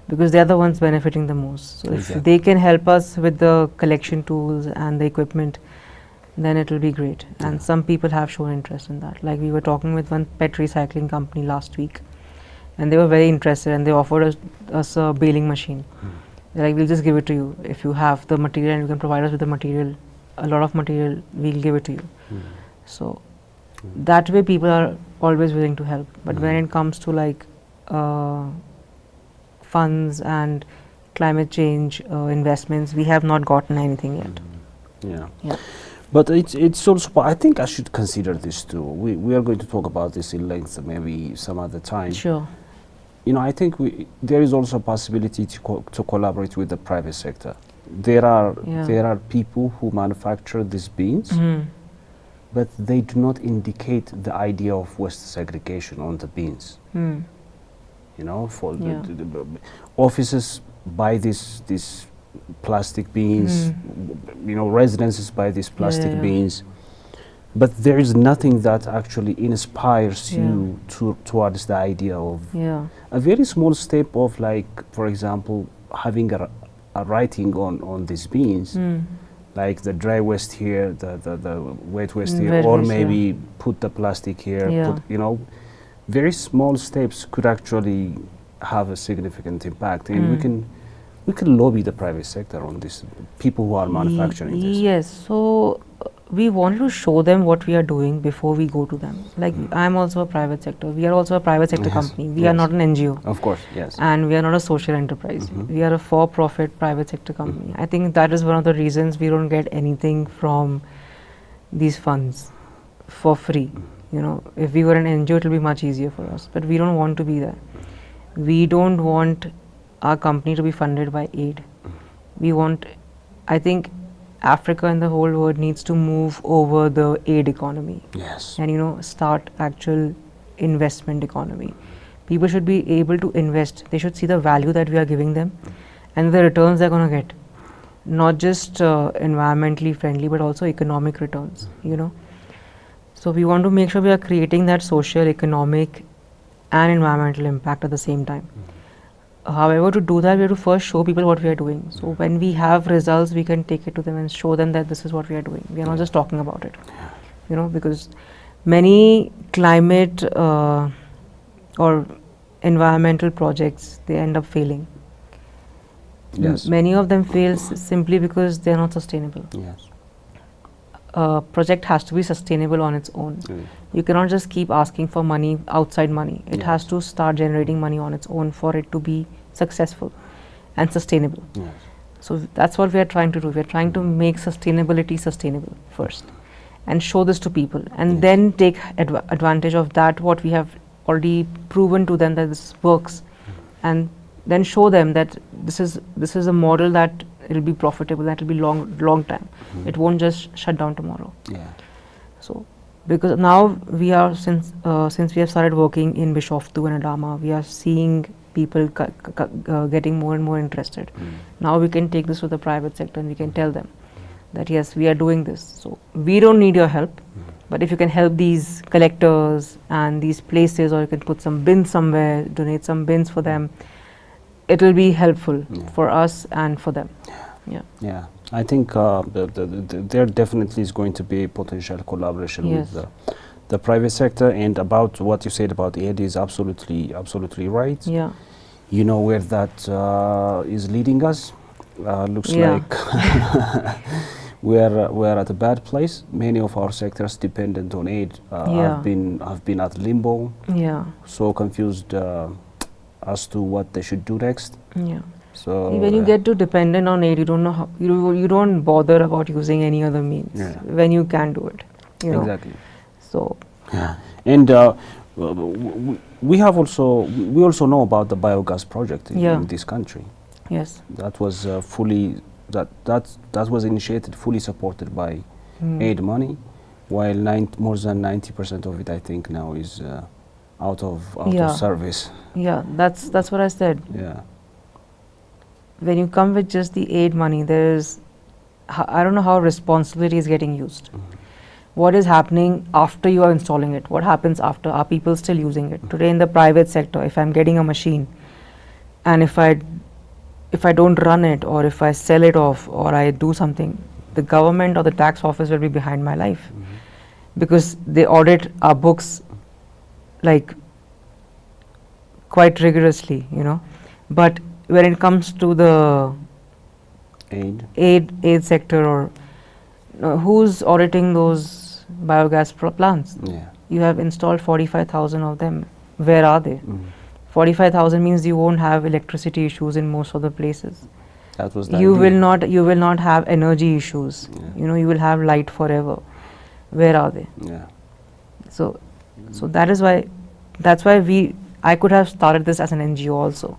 because they're the ones benefiting the most. So if they can help us with the collection tools and the equipment, then it will be great. And some people have shown interest in that. Like we were talking with one PET recycling company last week, and they were very interested, and they offered us a baling machine. They're like, we'll just give it to you. If you have the material and you can provide us with the material, a lot of material, we'll give it to you. So that way people are always willing to help. But when it comes to like funds and climate change investments, we have not gotten anything yet. But it's also, I think I should consider this too. We are going to talk about this in length maybe some other time. Sure. I think there is also a possibility to collaborate with the private sector. There are people who manufacture these bins, but they do not indicate the idea of waste segregation on the bins. For the offices buy these plastic bins, residences buy these plastic bins. But there is nothing that actually inspires you towards the idea of a very small step of, like, for example, having a writing on these bins, like the dry waste here, the wet waste here, or maybe put the plastic here. Very small steps could actually have a significant impact, and we can lobby the private sector on this, people who are manufacturing this. Yes, so we wanted to show them what we are doing before we go to them. Like, I'm also a private sector. We are also a private sector company. We are not an NGO. Of course, yes. And we are not a social enterprise. We are a for-profit private sector company. I think that is one of the reasons we don't get anything from these funds for free. You know, if we were an NGO, it will be much easier for us. But we don't want to be there. We don't want our company to be funded by aid. We want, I think, Africa and the whole world needs to move over the aid economy. Yes. And, you know, start actual investment economy. People should be able to invest. They should see the value that we are giving them and the returns they're going to get. Not just environmentally friendly, but also economic returns, you know. So we want to make sure we are creating that social, economic and environmental impact at the same time. However, to do that, we have to first show people what we are doing. So when we have results, we can take it to them and show them that this is what we are doing. We are not just talking about it, you know, because many climate or environmental projects, they end up failing. Yes. Many of them fail simply because they are not sustainable. Yes. A project has to be sustainable on its own. You cannot just keep asking for money, outside money. It has to start generating money on its own for it to be successful and sustainable. Yes. So that's what we are trying to do. We are trying to make sustainability sustainable first and show this to people, and then take advantage of that, what we have already proven to them that this works, and then show them that this is a model that it will be profitable, that will be long time. It won't just shut down tomorrow. Yeah. So because now we are, since we have started working in Bishoftu and Adama, we are seeing people getting more and more interested. Now we can take this to the private sector and we can tell them that yes, we are doing this. So we don't need your help, but if you can help these collectors and these places, or you can put some bins somewhere, donate some bins for them, it will be helpful for us and for them. Yeah, I think there definitely is going to be potential collaboration with the private sector. And about what you said about aid is absolutely right. Yeah. You know where that is leading us? Looks like we're at a bad place. Many of our sectors dependent on aid have been at limbo. Yeah. So confused as to what they should do next. Yeah. So when you get too dependent on aid, you don't know how, you don't bother about using any other means when you can do it. You know? Exactly. So and we also know about the biogas project in this country. Yes. That was that was initiated, fully supported by aid money, while more than 90% of it, I think, now is out of service. Yeah, that's what I said. Yeah. When you come with just the aid money, I don't know how responsibility is getting used. What is happening after you are installing it? What happens after? Are people still using it? Today in the private sector, if I'm getting a machine and if I don't run it, or if I sell it off, or I do something, the government or the tax office will be behind my life, because they audit our books like quite rigorously, you know. But when it comes to the aid sector, or who's auditing those biogas plants? You have installed 45,000 of them. Where are they? 45,000 means you won't have electricity issues in most of the places. That was you will not have energy issues. You know, you will have light forever. Where are they? So that's why I could have started this as an NGO also.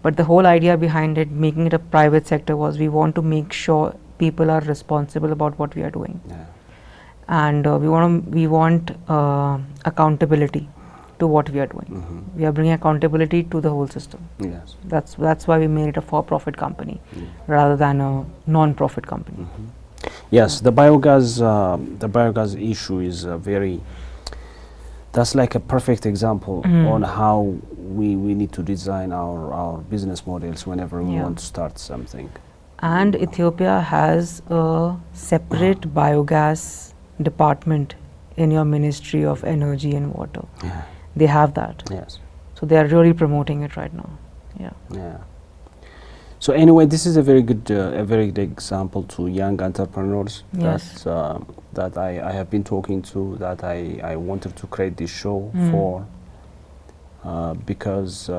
But the whole idea behind it, making it a private sector, was we want to make sure people are responsible about what we are doing. And we want accountability to what we are doing. We are bringing accountability to the whole system. That's why we made it a for-profit company rather than a non-profit company. Yes, the biogas issue is that's like a perfect example on how we need to design our business models whenever we want to start something. And Ethiopia has a separate biogas department in your Ministry of Energy and Water. They have that. Yes. So So they are really promoting it right now. Yeah. Yeah. So anyway, this is a very good example to young entrepreneurs Yes. that I have been talking to, that I wanted to create this show for, because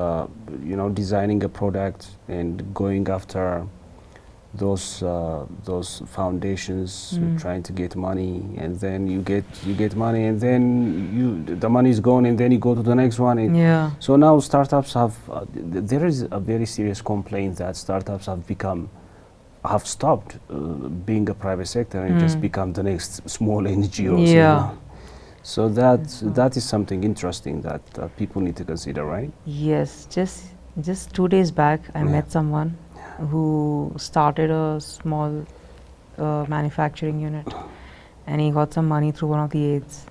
designing a product and going after those foundations, trying to get money, and then you get money, and then the money is gone, and then you go to the next one. Yeah. So now startups have there is a very serious complaint that startups have stopped being a private sector and just become the next small NGOs. Yeah. So that is something interesting that people need to consider, right? Yes. Just 2 days back, I met someone who started a small manufacturing unit, and he got some money through one of the aids.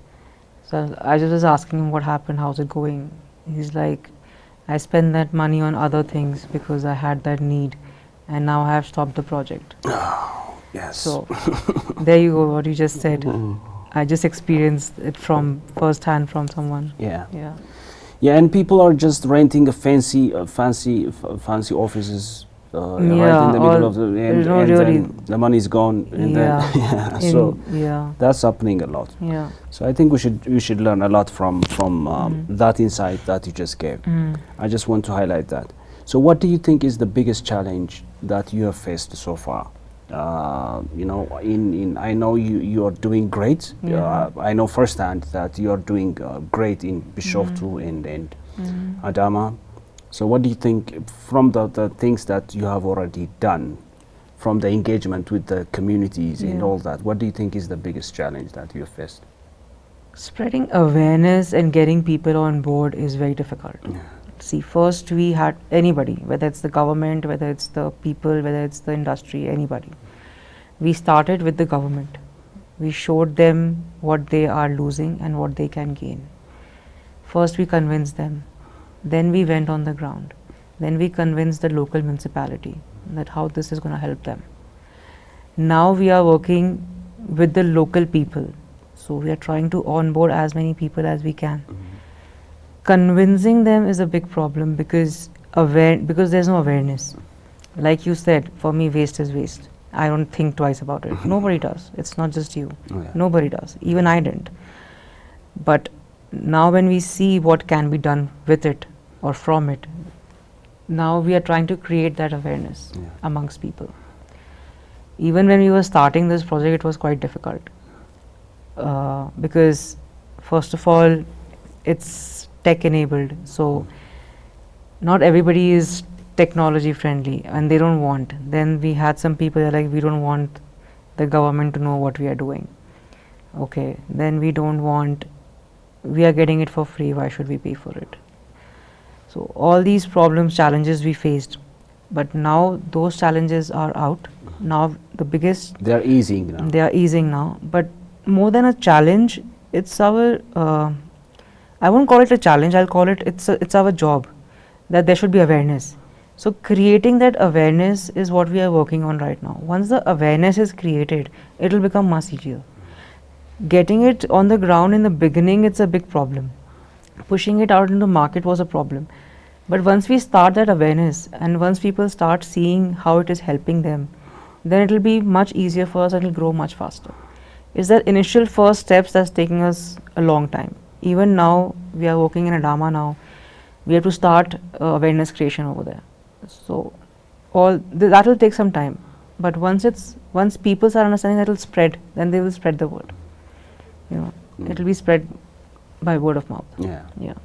So I just was asking him what happened, how's it going. He's like, I spent that money on other things because I had that need, and now I have stopped the project. Yes. So there you go, what you just said. I just experienced it from first hand from someone. Yeah. Yeah. Yeah, and people are just renting a fancy offices right in the middle of the and then the money is gone, and then so that's happening a lot. Yeah. So I think we should learn a lot from that insight that you just gave. I just want to highlight that. So what do you think is the biggest challenge that you have faced so far? I know you are doing great. I know firsthand that you are doing great in Bishoftu and Adama. So what do you think from the things that you have already done, from the engagement with the communities and all that, what do you think is the biggest challenge that you have faced? Spreading awareness and getting people on board is very difficult. See, first we had anybody, whether it's the government, whether it's the people, whether it's the industry, anybody. We started with the government. We showed them what they are losing and what they can gain. First we convinced them. Then we went on the ground. Then we convinced the local municipality that how this is going to help them. Now we are working with the local people. So we are trying to onboard as many people as we can. Convincing them is a big problem because there's no awareness. Like you said, for me waste is waste. I don't think twice about it. Nobody does. It's not just you. Nobody does. Even I didn't. But now when we see what can be done with it or from it, now we are trying to create that awareness amongst people. Even when we were starting this project, it was quite difficult because first of all, it's tech enabled, so not everybody is technology friendly and they don't want. Then we had some people that are like, we don't want the government to know what we are doing. Okay, then we don't want, we are getting it for free, why should we pay for it? So all these problems, challenges we faced, but now those challenges are out. Now the biggest, they are easing now. They are easing now, but more than a challenge, it's our I won't call it a challenge, I'll call it it's our job, that there should be awareness. So creating that awareness is what we are working on right now. Once the awareness is created, it will become much easier. Getting it on the ground in the beginning, it's a big problem. Pushing it out in the market was a problem. But once we start that awareness and once people start seeing how it is helping them, then it will be much easier for us and it will grow much faster. It's that initial first steps that's taking us a long time. Even now, we are working in Adama now. We have to start awareness creation over there. So that will take some time. But once people start understanding, that will spread. Then they will spread the word. It will be spread by word of mouth. Yeah.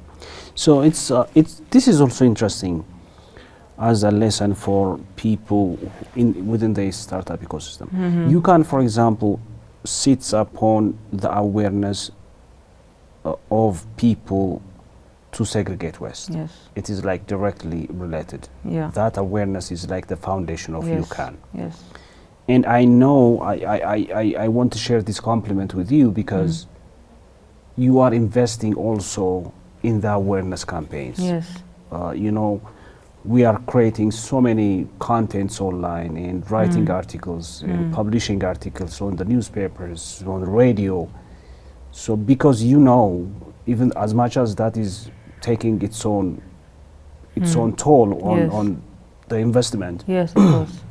So this is also interesting as a lesson for people within the startup ecosystem. Ukan, for example, sits upon the awareness of people to segregate waste. Yes. It is like directly related. Yeah. That awareness is like the foundation of Ukan. Yes. And I know I want to share this compliment with you because you are investing also in the awareness campaigns. Yes. We are creating so many contents online and writing articles and publishing articles on the newspapers, on the radio. So because even as much as that is taking its own its own toll Yes. on the investment, Yes, of course.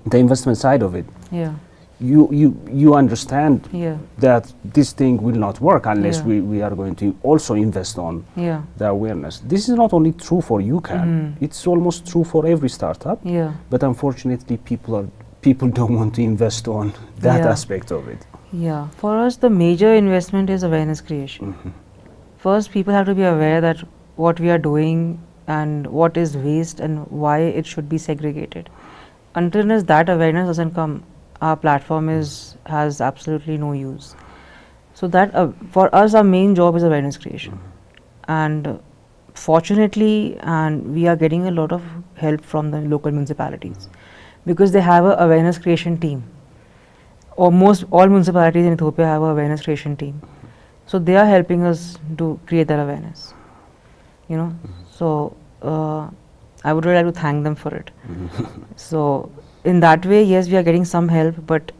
the investment side of it. Yeah. You understand Yeah. that this thing will not work unless Yeah. we are going to also invest on Yeah. the awareness. This is not only true for Ukan, it's almost true for every startup, Yeah. but unfortunately people don't want to invest on that Yeah. aspect of it. Yeah. For us, the major investment is awareness creation. First, people have to be aware that what we are doing and what is waste and why it should be segregated. Until unless that awareness doesn't come, our platform has absolutely no use. So that for us, our main job is awareness creation, and fortunately, and we are getting a lot of help from the local municipalities because they have a awareness creation team. Almost all municipalities in Ethiopia have a awareness creation team, so they are helping us to create that awareness. So I would really like to thank them for it. So in that way, yes, we are getting some help, but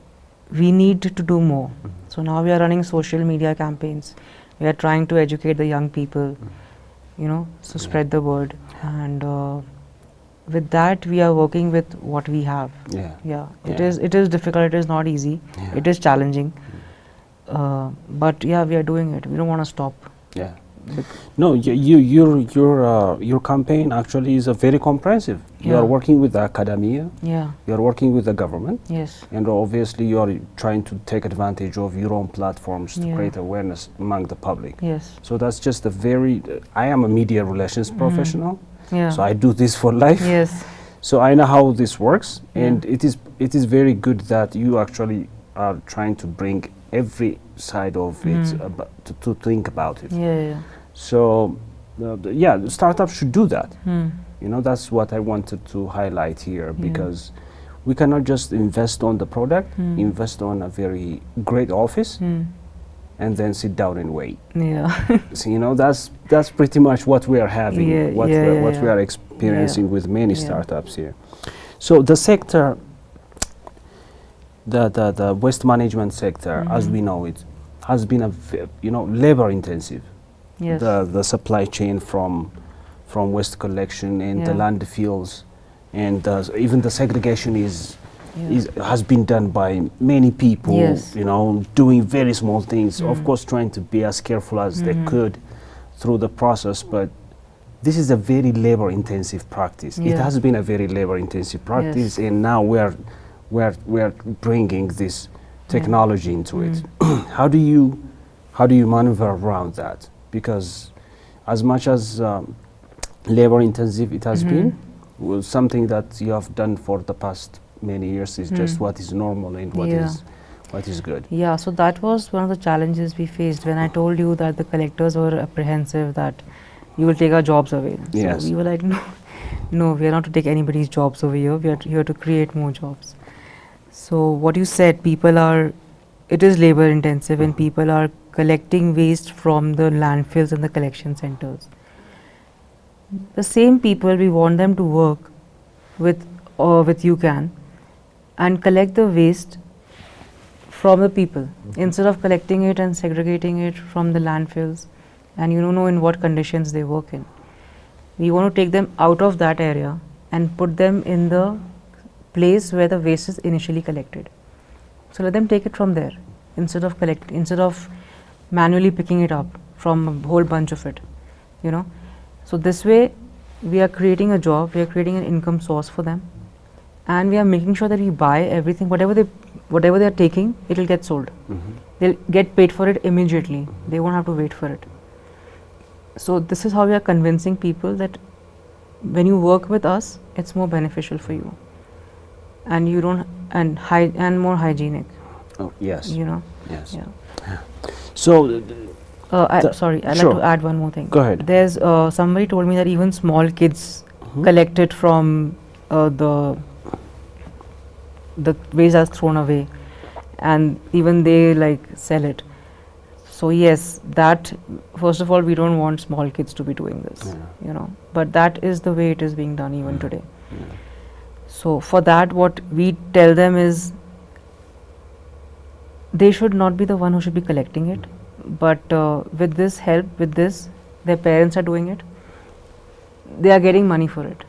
we need to do more. So now we are running social media campaigns. We are trying to educate the young people, so spread the word. And with that, we are working with what we have. Yeah. It is difficult. It is not easy. Yeah. It is challenging. But yeah, we are doing it. We don't want to stop. Yeah. No, your campaign actually is a very comprehensive. You Yeah. are working with the academia, Yeah. you are working with the government, Yes. and obviously you are trying to take advantage of your own platforms to Yeah. create awareness among the public. Yes. So that's just a very, I am a media relations professional, Yeah. so I do this for life. Yes. So I know how this works, Yeah. and it is very good that you actually are trying to bring every side of it to think about it. Yeah. So, the startups should do that. Hmm. That's what I wanted to highlight here, because we cannot just invest on the product, invest on a very great office, and then sit down and wait. Yeah. So, that's pretty much what we are having, Yeah, what yeah. we are experiencing with many Yeah. startups here. So the sector, the waste management sector, as we know it, has been labor intensive. Yes. The supply chain from waste collection and the Yeah. landfills, and even the segregation Yeah. has been done by many people. Yes. Doing very small things. Of course, trying to be as careful as they could through the process, but this is a very labor intensive practice. It Yeah. has been a very labor intensive practice, and now we are bringing this technology into it. How do you maneuver around that? Because as much as labor intensive it has been, something that you have done for the past many years is just what is normal and what is good. Yeah, so that was one of the challenges we faced when I told you that the collectors were apprehensive that you will take our jobs away. Yes. So we were like, no, we are not to take anybody's jobs over here. We are here to create more jobs. So what you said, it is labor intensive, and people are collecting waste from the landfills and the collection centers. The same people, we want them to work with Ukan and collect the waste from the people instead of collecting it and segregating it from the landfills, and you don't know in what conditions they work in. We want to take them out of that area and put them in the place where the waste is initially collected. So let them take it from there instead of manually picking it up from a whole bunch of it. So this way we are creating a job, we are creating an income source for them, and we are making sure that we buy everything, whatever they are taking, it will get sold. They'll get paid for it immediately. They won't have to wait for it. So this is how we are convincing people that when you work with us, it's more beneficial for you, and you don't and more hygienic. Oh yes. Yes. Yeah. So Sorry, I'd sure. like to add one more thing. Go ahead. There's somebody told me that even small kids collect it from the waste that's thrown away, and even they sell it. So yes, that first of all, we don't want small kids to be doing this, but that is the way it is being done even today. So for that, what we tell them is they should not be the one who should be collecting it, but with this help, their parents are doing it. they are getting money for it,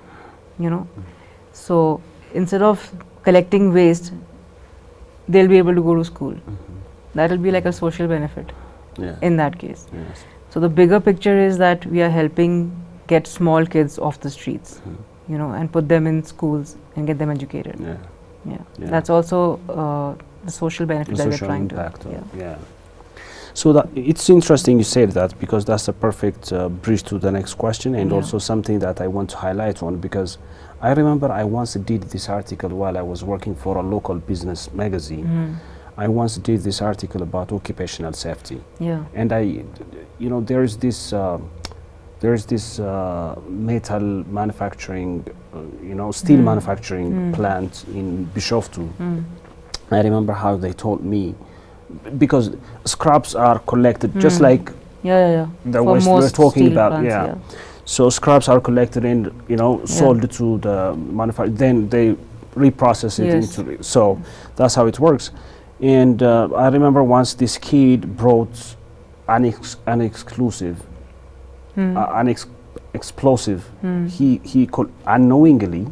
you know. So instead of collecting waste, they'll be able to go to school. That will be like a social benefit in that case. Yes. So the bigger picture is that we are helping get small kids off the streets, you know, and put them in schools and get them educated. Yeah. That's also the social benefit that we're trying impact to. Yeah. So that it's interesting you said that, because that's a perfect bridge to the next question, and also something that I want to highlight on, because I remember I once did this article while I was working for a local business magazine. I once did this article about occupational safety. Yeah. And there is this metal manufacturing, steel manufacturing plant in Bishoftu. I remember how they told me, because scraps are collected just like the For waste we're most talking steel about. plants, So scraps are collected and sold to the manufacturer. Then they reprocess it into. So that's how it works. And I remember once this kid brought an explosive. He unknowingly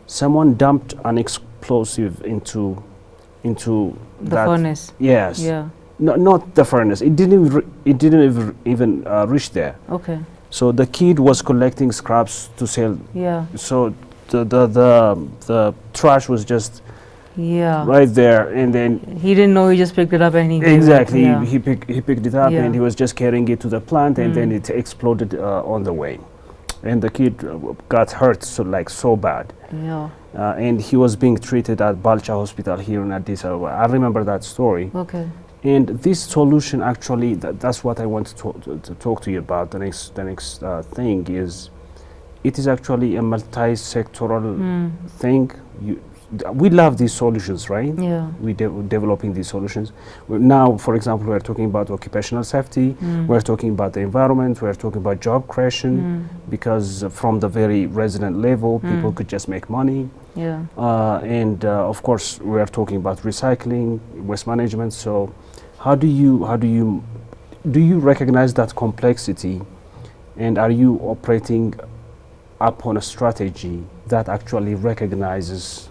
someone dumped an explosive into the furnace. Yes. Yeah. No, not the furnace. It didn't even reach there. Okay. So the kid was collecting scraps to sell. Yeah. So the trash was just right there, and then he didn't know. He just picked it up and he exactly gave it. he picked it up and he was just carrying it to the plant, and then it exploded on the way, and the kid got hurt so bad. Yeah. And he was being treated at Balcha Hospital here in Addis Ababa. I remember that story. Okay. And this solution, actually, that's what I want to talk to you about. The next thing is, it is actually a multi-sectoral thing. We love these solutions, right? Yeah. We're developing these solutions. Now, for example, we're talking about occupational safety. We're talking about the environment. We're talking about job creation, because from the very resident level, people could just make money. Yeah. And of course, we are talking about recycling, waste management. So, how do you recognize that complexity, and are you operating upon a strategy that actually recognizes,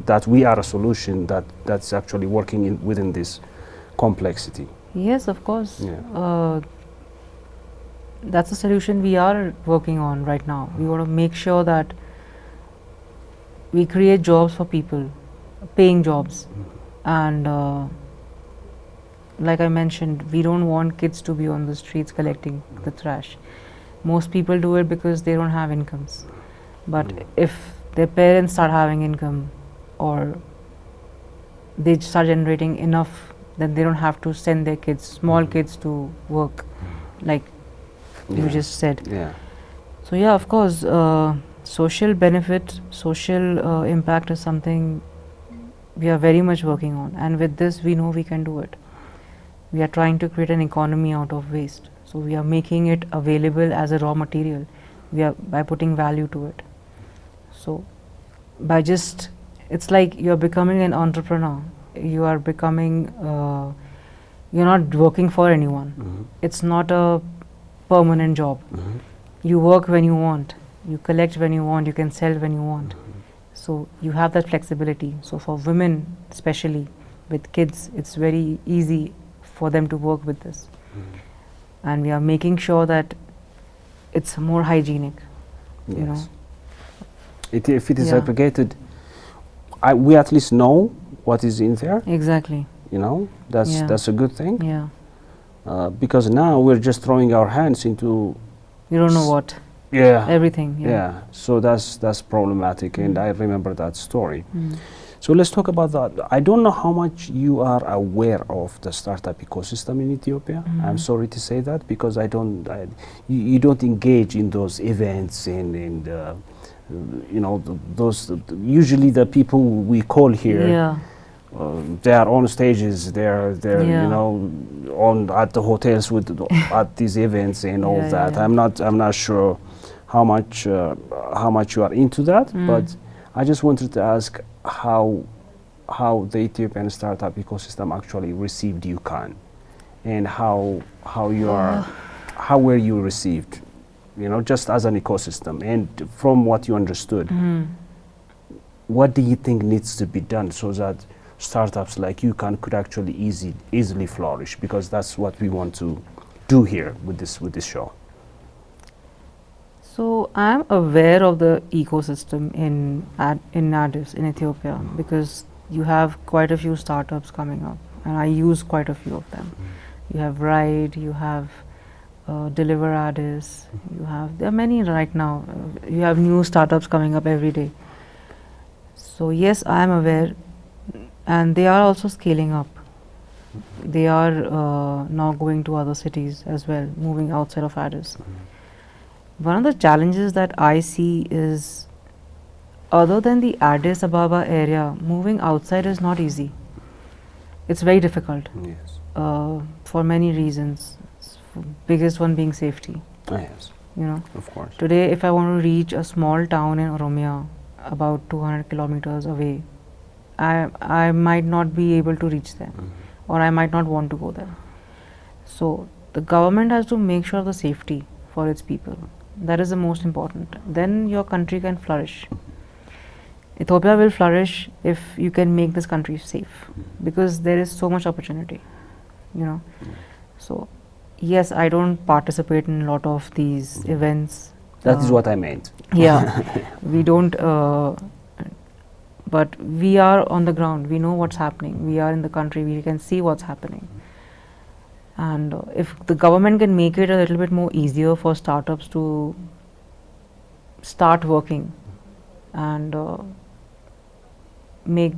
that we are a solution that's actually working within this complexity? Yes, of course. Yeah. That's a solution we are working on right now. We want to make sure that we create jobs for people, paying jobs. And like I mentioned, we don't want kids to be on the streets collecting the trash. Most people do it because they don't have incomes. But if their parents start having income, or they start generating enough, then they don't have to send their kids, small kids, to work, like you just said. Yeah. So yeah, of course, social benefit, social impact is something we are very much working on, and with this we know we can do it. We are trying to create an economy out of waste. So we are making it available as a raw material. We are by putting value to it. So it's like you're becoming an entrepreneur. You are becoming, you're not working for anyone. It's not a permanent job. You work when you want. You collect when you want. You can sell when you want. So you have that flexibility. So for women, especially with kids, it's very easy for them to work with this. And we are making sure that it's more hygienic. Yes. You know. If it is segregated, we at least know what is in there. Exactly. That's a good thing. Yeah. Because now we're just throwing our hands into. You don't know what. Yeah. Everything. Yeah. So that's problematic, and I remember that story. So let's talk about that. I don't know how much you are aware of the startup ecosystem in Ethiopia. I'm sorry to say that, because you don't engage in those events and those usually the people we call here. They are on stages. They're on at the hotels at these events and all that. Yeah. I'm not sure how much you are into that, but I just wanted to ask how the Ethiopian startup ecosystem actually received Ukan, and how were you received? just as an ecosystem, and from what you understood, what do you think needs to be done so that startups like Ukan could actually easily flourish? Because that's what we want to do here with this show. So I'm aware of the ecosystem in Addis, in Ethiopia, because you have quite a few startups coming up, and I use quite a few of them. You have Ride, you have Deliver Addis, there are many right now. You have new startups coming up every day. So yes, I am aware, and they are also scaling up. They are now going to other cities as well, moving outside of Addis. One of the challenges that I see is, other than the Addis Ababa area, moving outside is not easy. It's very difficult. Yes. For many reasons. Biggest one being safety. Yes. Of course. Today, if I want to reach a small town in Oromia, about 200 kilometers away, I might not be able to reach there, or I might not want to go there. So the government has to make sure of the safety for its people. That is the most important. Then your country can flourish. Ethiopia will flourish if you can make this country safe, because there is so much opportunity. So yes, I don't participate in a lot of these events. That is what I meant. Yeah, we don't, but we are on the ground. We know what's happening. We are in the country. We can see what's happening. And if the government can make it a little bit more easier for startups to start working, and make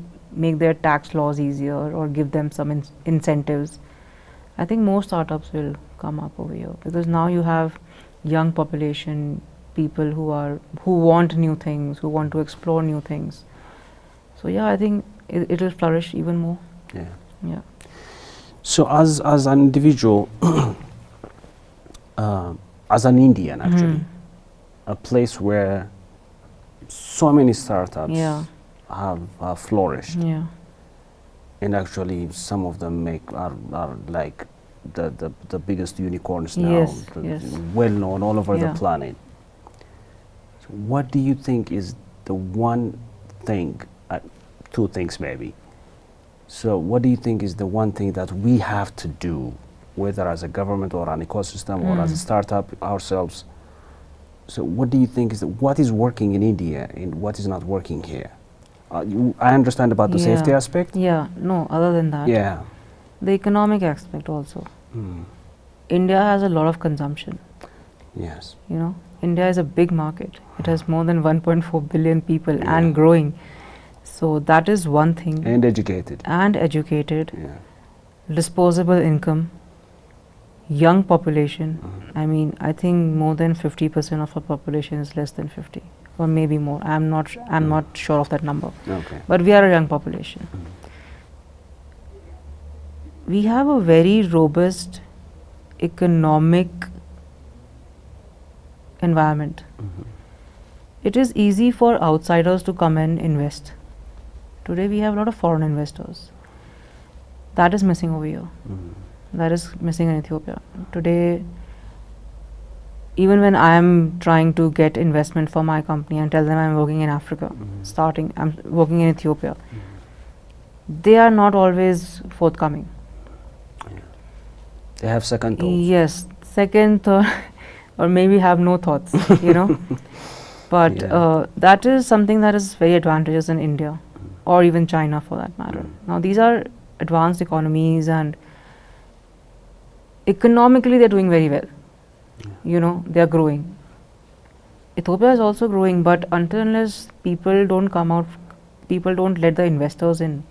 their tax laws easier, or give them some incentives, I think more startups will come up over here, because now you have young population, people who want new things, who want to explore new things. So yeah, I think it will flourish even more. Yeah. So as an individual, as an Indian actually, a place where so many startups have flourished, and actually some of them are like the biggest unicorns now, well known all over the planet. So what do you think is the one thing, two things maybe? So what do you think is the one thing that we have to do, whether as a government or an ecosystem or as a startup ourselves? So what do you think is what is working in India and what is not working here? I understand about the safety aspect. No, other than that. The economic aspect also. India has a lot of consumption. Yes. India is a big market. It has more than 1.4 billion people and growing. So that is one thing. And educated. Disposable income, young population. I mean, I think more than 50% of our population is less than 50, or maybe more. I'm not sure of that number. Okay. But we are a young population. We have a very robust economic environment. It is easy for outsiders to come and invest. Today we have a lot of foreign investors. That is missing over here. That is missing in Ethiopia. Today, even when I am trying to get investment for my company and tell them I'm working in Africa, I'm working in Ethiopia, they are not always forthcoming. They have second thoughts. Yes, second thought, or maybe have no thoughts, But that is something that is very advantageous in India, or even China for that matter. Now these are advanced economies, and economically they're doing very well. They're growing. Ethiopia is also growing, but until unless people don't come out, people don't let the investors in,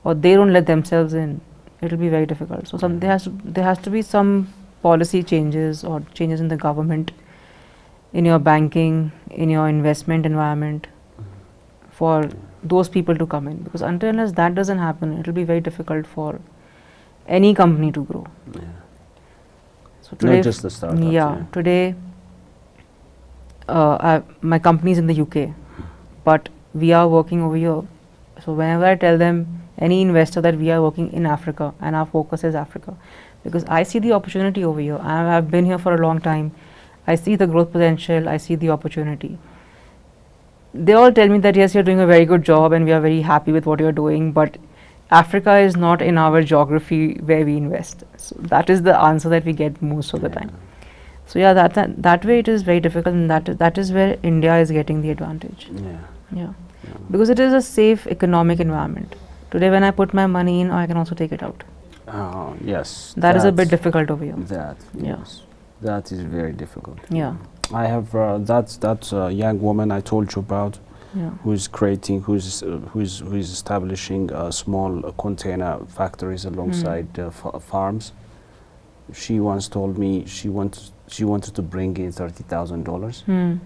or they don't let themselves in, it will be very difficult. So there has to be some policy changes, or changes in the government, in your banking, in your investment environment, for those people to come in, because until unless that doesn't happen, it will be very difficult for any company to grow. So today, not just the startups. Today my company is in the UK, but we are working over here. So whenever I tell them, any investor, that we are working in Africa and our focus is Africa, because I see the opportunity over here. I've been here for a long time. I see the growth potential, I see the opportunity. They all tell me that yes, you're doing a very good job and we are very happy with what you're doing, but Africa is not in our geography where we invest. So that is the answer that we get most of the time. So yeah, that way it is very difficult, and that is where India is getting the advantage. Yeah. Because it is a safe economic environment. Today when I put my money in, I can also take it out. Yes. That is a bit difficult over here. Yes. That is very difficult. Yeah. I have that young woman I told you about, who's establishing small container factories alongside farms. She once told me she wanted to bring in $30,000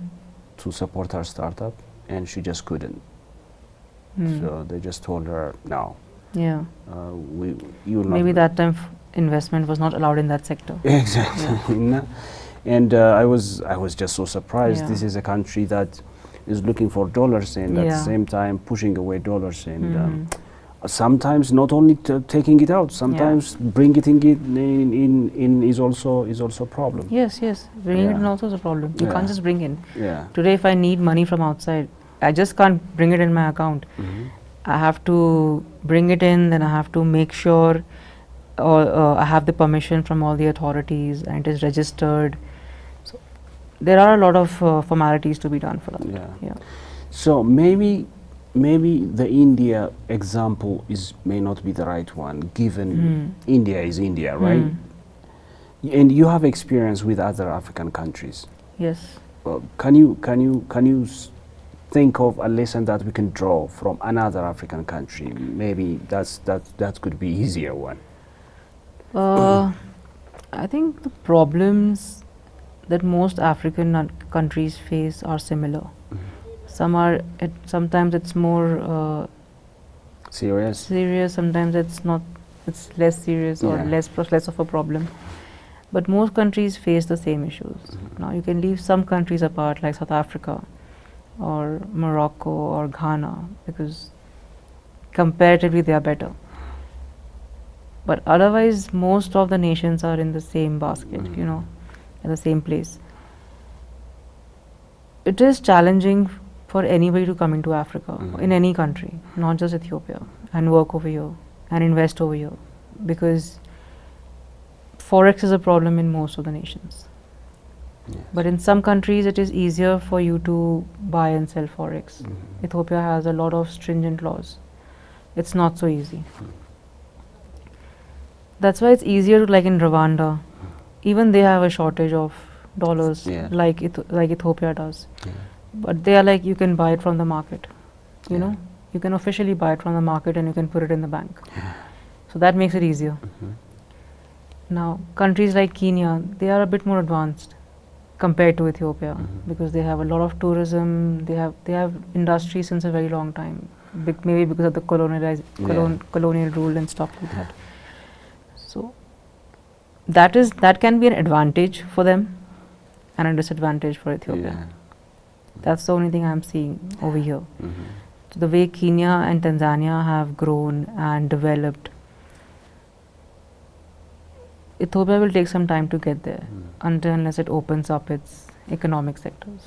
to support her startup, and she just couldn't. So they just told her no. Yeah. Maybe that time investment was not allowed in that sector. Exactly. Yeah. And I was just so surprised. Yeah. This is a country that is looking for dollars and at the same time pushing away dollars, and sometimes not only taking it out, sometimes bringing it in is also a problem. Yes, bringing it in also is a problem. You can't just bring in. Yeah. Today if I need money from outside, I just can't bring it in my account. I have to bring it in, then I have to make sure I have the permission from all the authorities and it is registered. So there are a lot of formalities to be done for that. Yeah. So maybe the India example may not be the right one, given India is India, right? And you have experience with other African countries. Yes. Can you think of a lesson that we can draw from another African country? Maybe that could be easier one. I think the problems that most African countries face are similar. Sometimes it's more serious. Sometimes it's not. It's less serious or less of a problem. But most countries face the same issues. Now you can leave some countries apart, like South Africa or Morocco or Ghana, because comparatively they are better. But otherwise, most of the nations are in the same basket, in the same place. It is challenging for anybody to come into Africa, in any country, not just Ethiopia, and work over here and invest over here, because Forex is a problem in most of the nations. But in some countries, it is easier for you to buy and sell Forex. Ethiopia has a lot of stringent laws. It's not so easy. That's why it's easier, like in Rwanda. Even they have a shortage of dollars, like Ethiopia does. But they are like, you can buy it from the market. You know, you can officially buy it from the market and you can put it in the bank. So that makes it easier. Now, countries like Kenya, they are a bit more advanced compared to Ethiopia, because they have a lot of tourism. They have industry since a very long time, maybe because of the colonial rule and stuff like that. So that can be an advantage for them and a disadvantage for Ethiopia. That's the only thing I'm seeing over here. So the way Kenya and Tanzania have grown and developed, Ethiopia will take some time to get there, unless it opens up its economic sectors.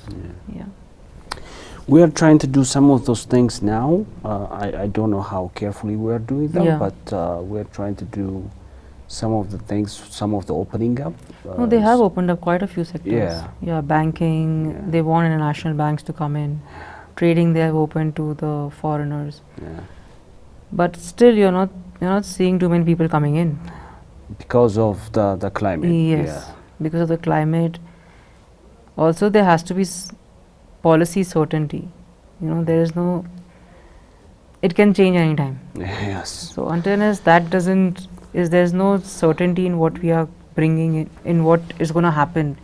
We are trying to do some of those things now. I don't know how carefully we are doing them, but we are trying to do some of the things, some of the opening up. No, they have opened up quite a few sectors. Banking, they want international banks to come in. Trading, they have opened to the foreigners. But still, you're not seeing too many people coming in. Because of the climate. Yes, because of the climate. Also, there has to be policy certainty. There is no. It can change anytime. So until there's no certainty in what we are bringing in what is going to happen,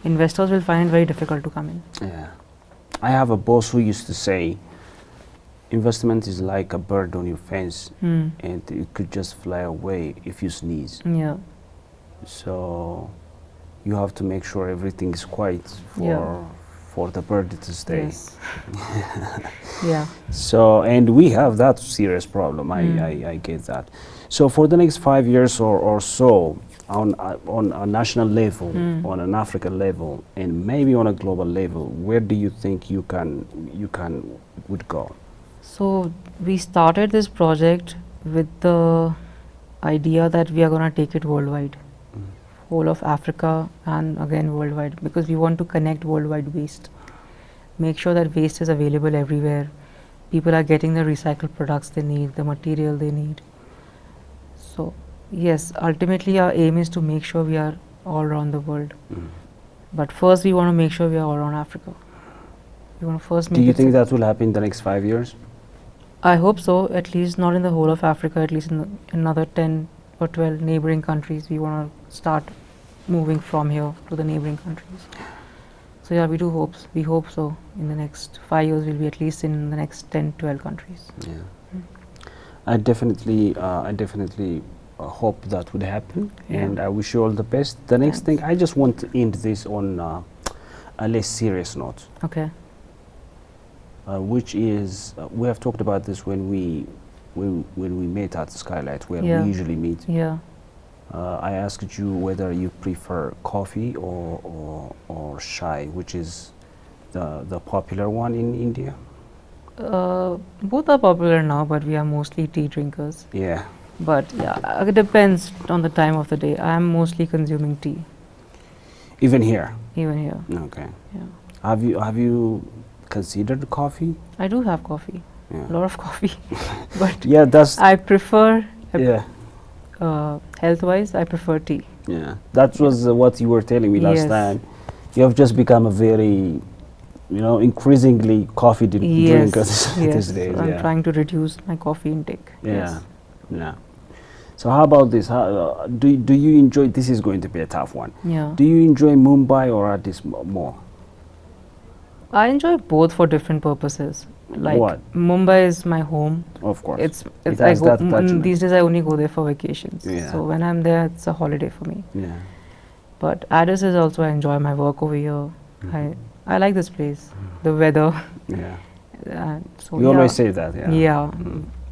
investors will find it very difficult to come in. I have a boss who used to say, investment is like a bird on your fence, and it could just fly away if you sneeze. So you have to make sure everything is quiet for the bird to stay. So, and we have that serious problem. I get that. So for the next 5 years or so, on a national level, on an African level, and maybe on a global level, where do you think you would go? So we started this project with the idea that we are going to take it worldwide, whole of Africa and again worldwide, because we want to connect worldwide waste. Make sure that waste is available everywhere. People are getting the recycled products they need, the material they need. So yes, ultimately our aim is to make sure we are all around the world. But first we want to make sure we are all around Africa. We want to first make Do you it think that will happen in the next 5 years? I hope so, at least not in the whole of Africa, at least in another 10 or 12 neighboring countries. We want to start moving from here to the neighboring countries. So yeah, we hope so. In the next 5 years, we'll be at least in the next 10, 12 countries. Yeah. I definitely hope that would happen, and I wish you all the best. The next thing, I just want to end this on a less serious note. Okay. Which is, we have talked about this when we met at Skylight, where we usually meet. Yeah. I asked you whether you prefer coffee or chai, which is the popular one in India. Both are popular now, but we are mostly tea drinkers. Yeah. But yeah, it depends on the time of the day. I am mostly consuming tea. Even here. Even here. Okay. Yeah. Have you considered coffee? I do have coffee. Yeah. A lot of coffee. But yeah, that's. I prefer. Yeah. Health-wise, I prefer tea. Yeah, that was what you were telling me last time. You have just become a very, increasingly coffee drinker these days. So I'm trying to reduce my coffee intake. Yeah, yeah. So how about this? Do you enjoy? This is going to be a tough one. Yeah. Do you enjoy Mumbai or Addis more? I enjoy both for different purposes. Like what? Mumbai is my home. Of course. It's I go these days I only go there for vacations. Yeah. So when I'm there, it's a holiday for me. Yeah. But Addis is also, I enjoy my work over here. I like this place, the weather. Yeah. So you always say that. Yeah. Yeah.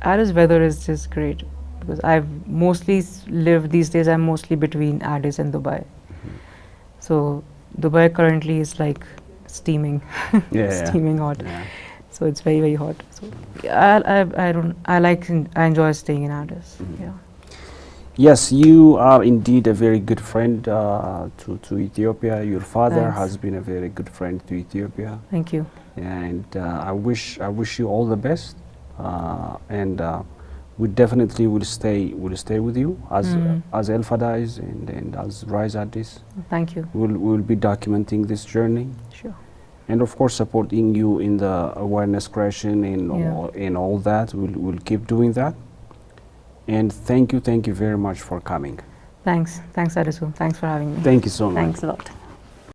Addis weather is just great because I've mostly lived these days. I'm mostly between Addis and Dubai. So Dubai currently is like steaming, steaming hot. Yeah. So it's very, very hot. So I enjoy staying in Addis. Yeah. Yes, you are indeed a very good friend to Ethiopia. Your father has been a very good friend to Ethiopia. Thank you. And I wish you all the best. And we definitely will stay with you as El Fadais and as Rise Addis. Thank you. We'll be documenting this journey. Sure. And of course, supporting you in the awareness creation and all that. We'll keep doing that. And thank you very much for coming. Thanks, Adisu. Thanks for having me. Thank you so much. Thanks a lot.